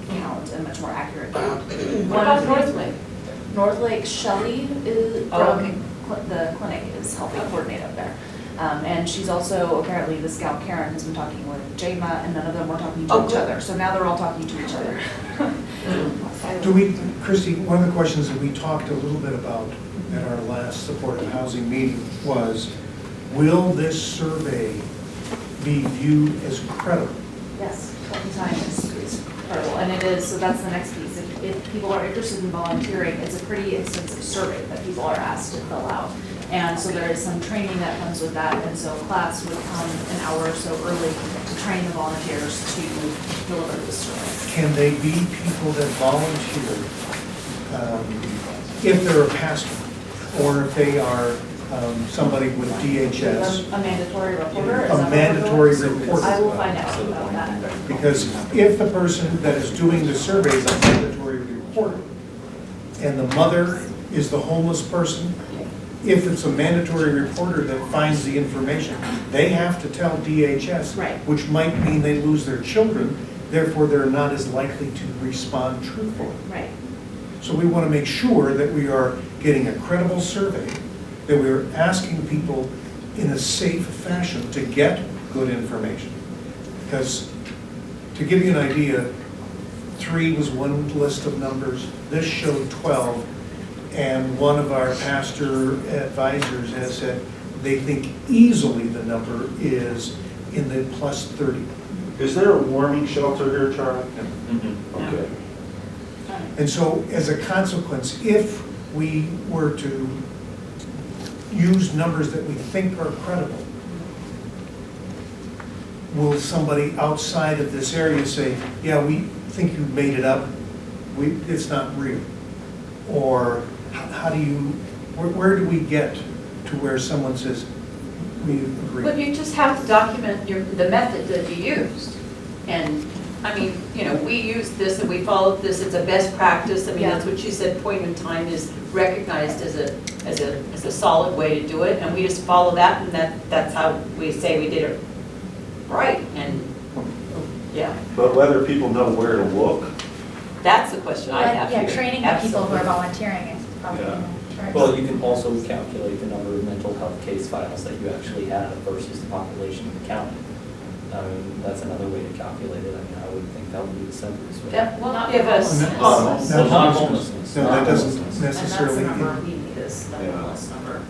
count, and much more accurate count. What about North Lake? North Lake, Shelley is, the clinic is helping coordinate up there. And she's also, apparently the scout Karen has been talking with Jama, and none of them were talking to each other. So now they're all talking to each other. Christy, one of the questions that we talked a little bit about at our last supportive housing meeting was, will this survey be viewed as credible? Yes, time is incredible, and it is, so that's the next piece. If people are interested in volunteering, it's a pretty extensive survey that people are asked to fill out. And so there is some training that comes with that, and so class would come an hour or so early to train the volunteers to deliver this survey. Can they be people that volunteer if they're a pastor, or if they are somebody with DHS? A mandatory reporter? A mandatory reporter. I will find out about that. Because if the person that is doing the survey is a mandatory reporter, and the mother is the homeless person, if it's a mandatory reporter that finds the information, they have to tell DHS, right, which might mean they lose their children, therefore they're not as likely to respond truthfully. Right. So we want to make sure that we are getting a credible survey, that we're asking people in a safe fashion to get good information. Because to give you an idea, 3 was one list of numbers, this showed 12, and one of our pastor advisors has said they think easily the number is in the plus 30. Is there a warming shelter here, Charlie? Mm-hmm. Okay. And so as a consequence, if we were to use numbers that we think are credible, will somebody outside of this area say, yeah, we think you made it up, it's not real? Or how do you, where do we get to where someone says, we agree? But you just have to document the method that you used. And, I mean, you know, we used this and we followed this, it's a best practice. I mean, that's what you said, point in time is recognized as a solid way to do it. And we just follow that, and that's how we say we did it right. And, yeah, But whether people know where to look, that's the question I have here. Yeah, training the people who are volunteering is probably. Yeah. Well, you can also calculate the number of mental health case files that you actually have versus the population of the county. That's another way to calculate it. I mean, I would think that would be the simplest way. That will give us. Well, not homelessness. No, that doesn't And that's necessarily. the number we need, is the homeless number.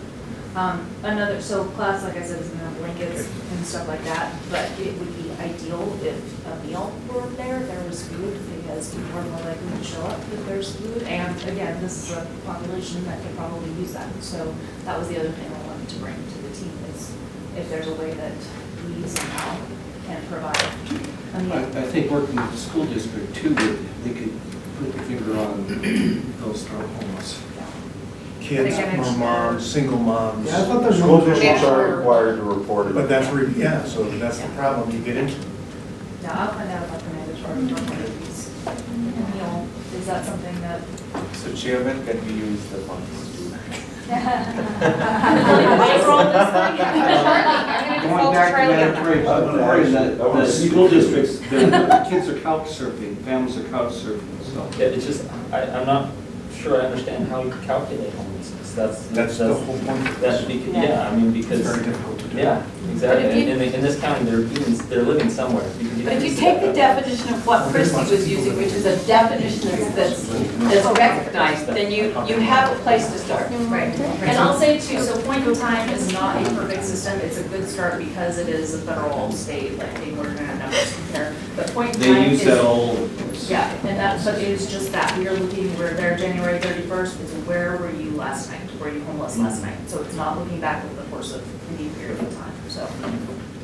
Another, so class, like I said, is gonna have blankets and stuff like that, but it would be ideal if a meal were there was food, because people are more likely to show up if there's food. And again, this is a population that could probably use that. So that was the other thing I wanted to bring to the team, is if there's a way that we somehow can provide a meal. I think working with the school district too, they could put the finger on those that are homeless. Kids or moms, single moms. Yeah, I thought there's school no. districts are required to report it. But that's, yeah, so that's the problem you get into. Yeah, I'll find out about the mandatory these. Meal, is that something that? So Chairman, can we use the funds Going back to mandatory reporting, the school districts, the kids are couch surfing, families are couch surfing, so. Yeah, it's just, I'm not sure I understand how you calculate homelessness. That's the whole point. Yeah, I mean, It's because. very difficult to do. Yeah, But exactly. if you- In this county, they're living somewhere. But if you take the definition of what Christie was using, which is a definition that's recognized, then you have a place to start. Right, and I'll say too, so point in time is not a perfect system, it's a good start because it is a federal, state, like they were gonna numbers compare, but point in time They is. use that old. Yeah, and that, but it is just that, we are looking, we're there January 31st, is where were you last night? Were you homeless last night? So it's not looking back over the course of any period of time, so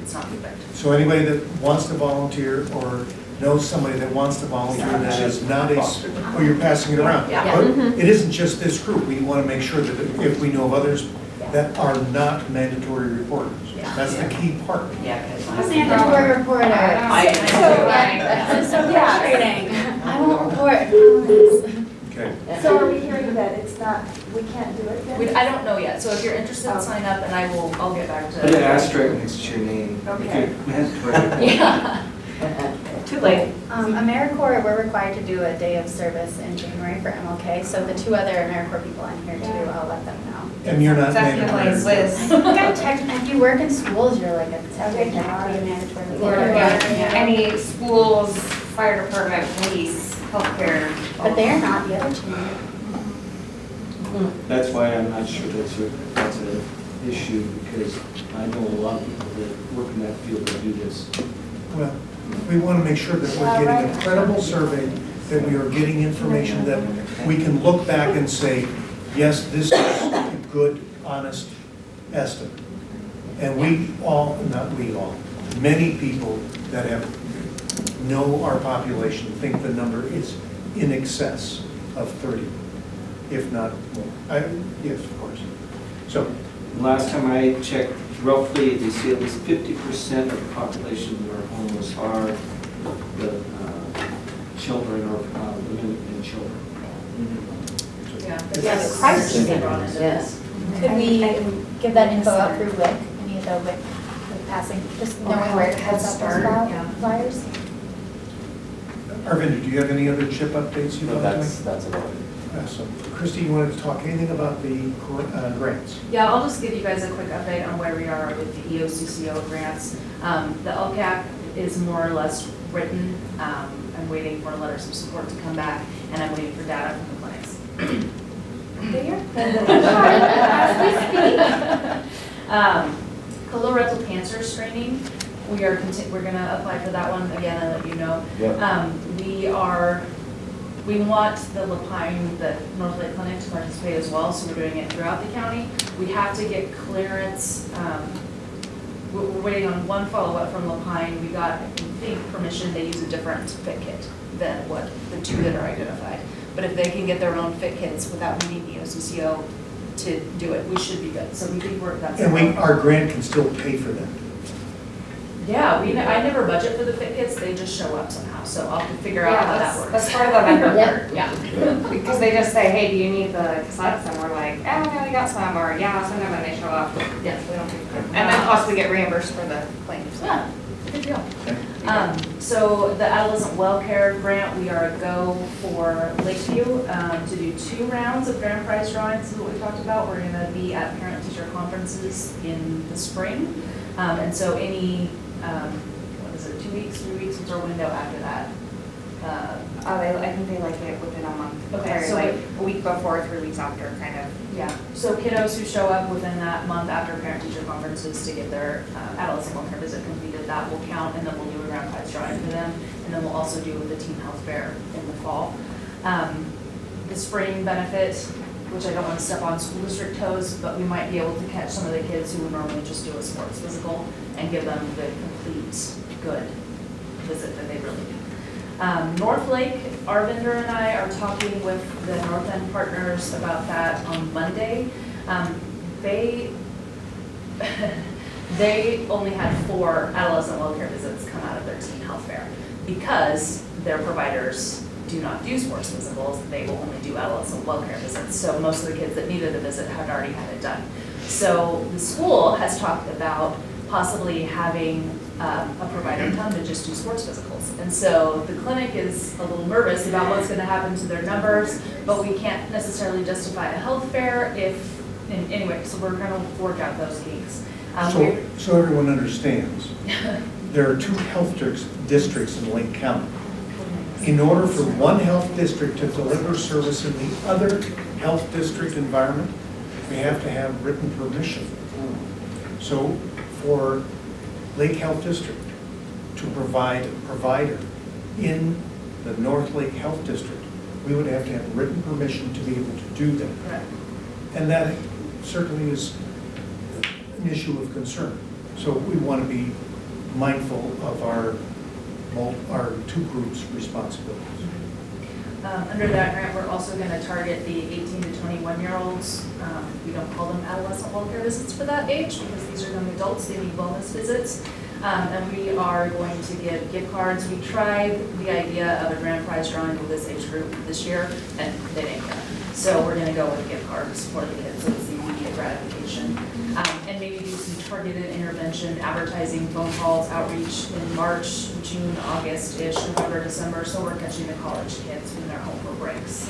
it's not perfect. So anybody that wants to volunteer or knows somebody that wants to volunteer that is not or you're passing it around. Yeah. But it isn't just this group. We want to make sure that if we know of others that are not mandatory reporters. That's the key part. Yeah. Mandatory reporter. So, This is so frustrating. I won't report. Okay. So are we hearing that it's not, we can't do it then? I don't know yet, so if you're interested, sign up and I'll get back to. Put an asterisk next to your name. Okay. Yeah. Too late. AmeriCorps, we're required to do a day of service in January for MLK, so the two other AmeriCorps people on here too, I'll let them know. And you're not Definitely, mandatory. Liz. If you work in schools, you're like a technically mandatory Or reporter. any schools, fire department, police, healthcare. But they're not the other two. That's why I'm not sure that's an issue, because I know a lot of people that work in that field that do this. Well, we want to make sure that we're getting a credible survey, that we are getting information that we can look back and say, yes, this is a good, honest estimate. And we all, not we all, many people that know our population think the number is in excess of 30, if not more. Yes, of course. So, Last time I checked, roughly, they say at least 50% of the population that are homeless are the children or women and children. Yeah. Yes. The crisis they brought into this. Could we give that info out through WIC, any of the WIC passing, just knowing where to pass out those flyers? Arvind, do you have any other CHIP updates you'd No, like to make? that's about it. So, Christy, you wanted to talk anything about the grants? Yeah, I'll just give you guys a quick update on where we are with the EOCCO grants. The LCAP is more or less written. I'm waiting for letters of support to come back, and I'm waiting for data from the clinics. Colorectal cancer screening, we're gonna apply for that one again and let you know. Yep. We want the Lapine, the North Lake Clinic to participate as well, so we're doing it throughout the county. We have to get clearance, we're waiting on one follow-up from Lapine. We got, I think, permission, they use a different fit kit than what the two that are identified. But if they can get their own fit kits without needing EOCCO to do it, we should be good. So we think that's. And our grant can still pay for them. Yeah, I never budget for the fit kits, they just show up somehow, so I'll have to figure out how that works. That's part of the vendor Yeah. part. Yeah. Because they just say, hey, do you need the cassettes? And we're like, oh, yeah, we got some, or yeah, send them, and they show up. Yeah. We don't pay for them. And then plus we get reimbursed for the claims. Yeah, good deal. So the Adolescent Wellcare Grant, we are a go for Lakeview to do 2 rounds of grand prize drawings, is what we talked about. We're gonna be at parent-teacher conferences in the spring. And so any, what is it, 2 weeks, 3 weeks, what's our window after that? I think they like it within a month. Okay, Or so like a week before, 3 weeks after, kind of. Yeah, so kiddos who show up within that month after parent-teacher conferences to get their adolescent welfare visit completed, that will count, and then we'll do a grand prize drawing for them, and then we'll also do the teen health fair in the fall. The spring benefit, which I don't want to step on school district toes, but we might be able to catch some of the kids who would normally just do a sports physical and give them the complete good visit that they really need. North Lake, our vendor and I are talking with the North End partners about that on Monday. They only had 4 adolescent welfare visits come out of their teen health fair because their providers do not do sports physicals, they will only do adolescent welfare visits. So most of the kids that needed a visit had already had it done. So the school has talked about possibly having a provider come to just do sports physicals. And so the clinic is a little nervous about what's going to happen to their numbers, but we can't necessarily justify a health fair anyway, so we're going to work out those kinks. So everyone understands, there are 2 health districts in Lake County. In order for one health district to deliver service in the other health district environment, we have to have written permission. So for Lake Health District to provide a provider in the North Lake Health District, we would have to have written permission to be able to do that. Correct. And that certainly is an issue of concern. So we want to be mindful of our 2 groups' responsibilities. Under that grant, we're also going to target the 18 to 21-year-olds. We don't call them adolescent welfare visits for that age because these are young adults, they need wellness visits. And we are going to give gift cards. We tried the idea of a grand prize drawing for this age group this year, and they didn't get it. So we're going to go with gift cards for the kids, so it's the immediate gratification. And maybe do some targeted intervention, advertising, phone calls, outreach in March, June, August-ish, November, December, so we're catching the college kids when they're home for breaks.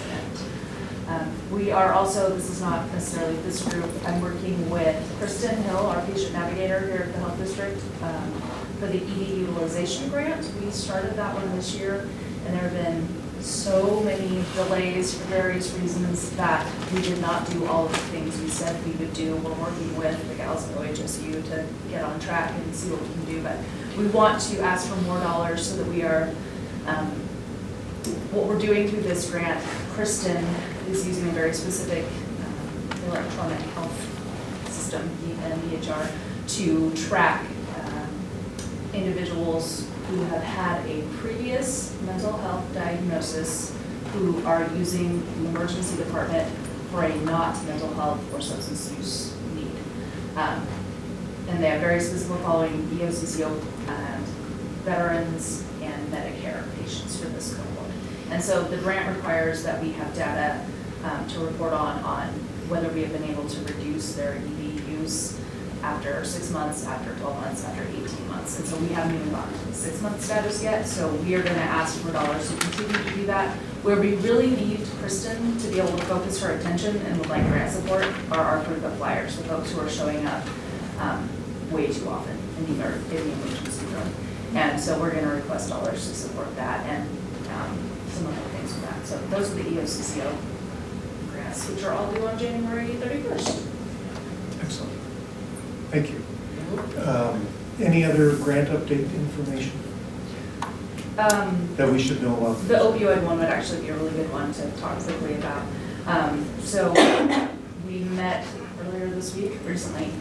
And we are also, this is not necessarily this group, I'm working with Kristen Hill, our patient navigator here at the health district, for the ED utilization grant. We started that one this year, and there have been so many delays for various reasons that we did not do all of the things we said we would do. We're working with the gals at OHSU to get on track and see what we can do, but we want to ask for more dollars so that we are, what we're doing through this grant, Kristen is using a very specific electronic health system, an EHR, to track individuals who have had a previous mental health diagnosis who are using the emergency department for a not mental health or substance use need. And they have very specific following EOCCO veterans and Medicare patients for this cohort. And so the grant requires that we have data to report on whether we have been able to reduce their ED use after 6 months, after 12 months, after 18 months. And so we haven't even gotten to the 6-month status yet, so we are gonna ask for dollars to continue to do that. Where we really need Kristen to be able to focus her attention and would like grant support are our frequent flyers, the folks who are showing up way too often in the emergency room. And so we're gonna request dollars to support that and some other things with that. So those are the EOCCO grants, which are all due on January 31st. Excellent. Thank you. Any other grant update information that we should know about? The opioid one would actually be a really good one to talk quickly about. So we met earlier this week, recently,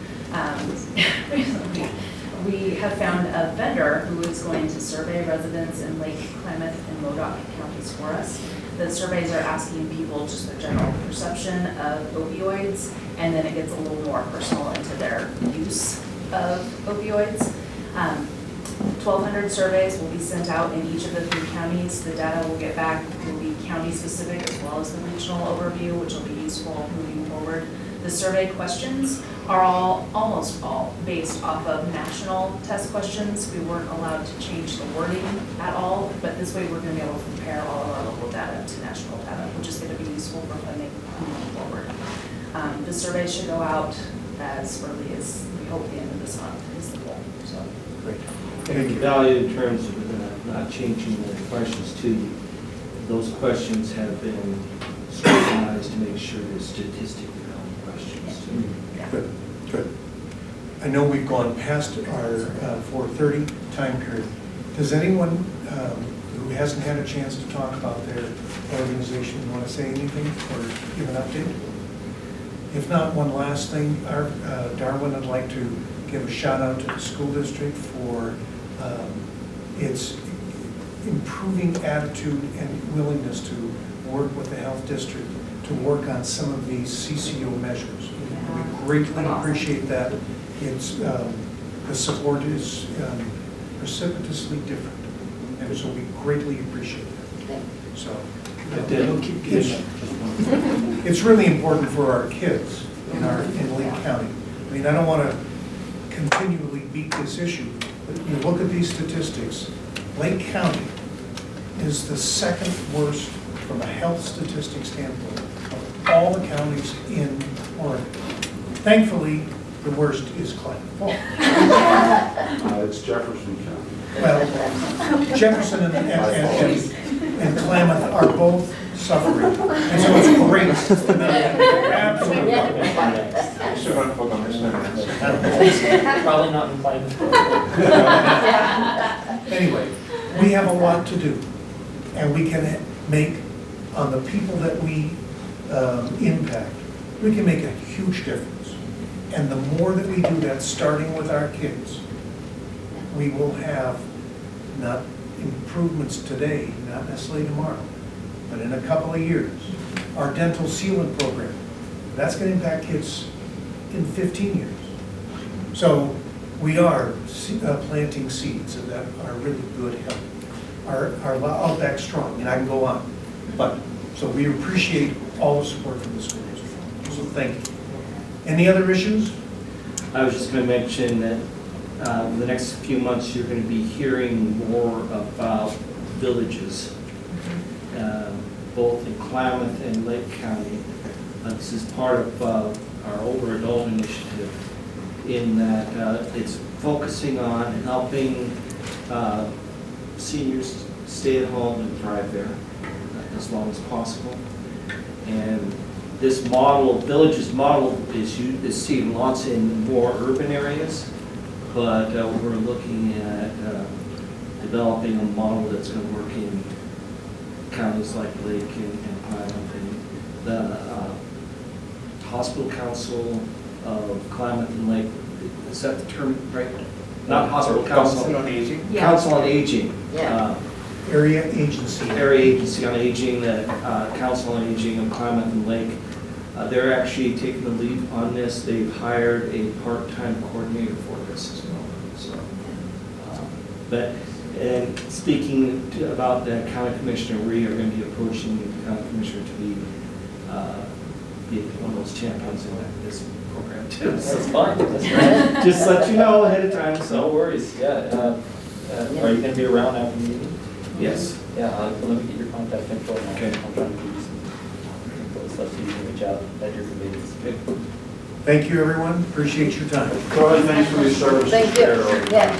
we have found a vendor who is going to survey residents in Lake Klamath and Modoc counties for us. The surveys are asking people just their general perception of opioids, and then it gets a little more personal into their use of opioids. 1,200 surveys will be sent out in each of the 3 counties. The data we'll get back will be county-specific as well as the regional overview, which will be useful moving forward. The survey questions are almost all based off of national test questions. We weren't allowed to change the wording at all, but this way we're going to be able to compare all of our local data to national data, which is going to be useful for funding moving forward. The survey should go out as early as we hope the end of this month is the goal. So. Great. And the value in terms of not changing the questions to you, those questions have been scrutinized to make sure they're statistically relevant questions too. Good, good. I know we've gone past our 4:30 time period. Does anyone who hasn't had a chance to talk about their organization want to say anything or give an update? If not, one last thing. Darwin would like to give a shout out to the school district for its improving attitude and willingness to work with the health district to work on some of these CCO measures. We greatly appreciate that. It's, the support is precipitously different, and so we greatly appreciate that. So, it's really important for our kids in Lake County. I mean, I don't want to continually beat this issue, but you look at these statistics, Lake County is the second worst from a health statistics standpoint of all the counties in Oregon. Thankfully, the worst is Klamath. It's Jefferson County. Well, Jefferson and Klamath are both suffering, and so it's great to know. Absolutely. Should run for commissioner. Probably not in Klamath. Anyway, we have a lot to do, and we can make, on the people that we impact, we can make a huge difference. And the more that we do that, starting with our kids, we will have not improvements today, not necessarily tomorrow, but in a couple of years. Our dental sealant program, that's going to impact kids in 15 years. So we are planting seeds that are really good health. Our Outback Strong, and I can go on. But, so we appreciate all the support from the school district. So thank you. Any other issues? I was just going to mention that in the next few months, you're going to be hearing more about villages, both in Klamath and Lake County. This is part of our Older Adult Initiative in that it's focusing on helping seniors stay at home and thrive there as long as possible. And this model, Villages model, is seen lots in more urban areas, but we're looking at developing a model that's going to work in counties like Lake and Klamath. And the Hospital Council of Klamath and Lake, is that the term, right? Not Hospital Council. Council on Aging? Yeah. Council on Aging. Yeah. Area Agency. Area Agency on Aging, the Council on Aging of Klamath and Lake. They're actually taking the lead on this. They've hired a part-time coordinator for this as well. So, and speaking about the county commissioner, we are going to be approaching the county commissioner to be one of those champions in this program too. That's fine. That's fine. Just let you know ahead of time. No So worries. Yeah. Are you going to be around after the meeting? yes. Yeah. Let me get your contact info. And Okay. I'll try to give you some info stuff so you can reach out at your convenience. Okay. Thank you, everyone. Appreciate your time. Charlie, thanks for your service. Thank you. Yeah.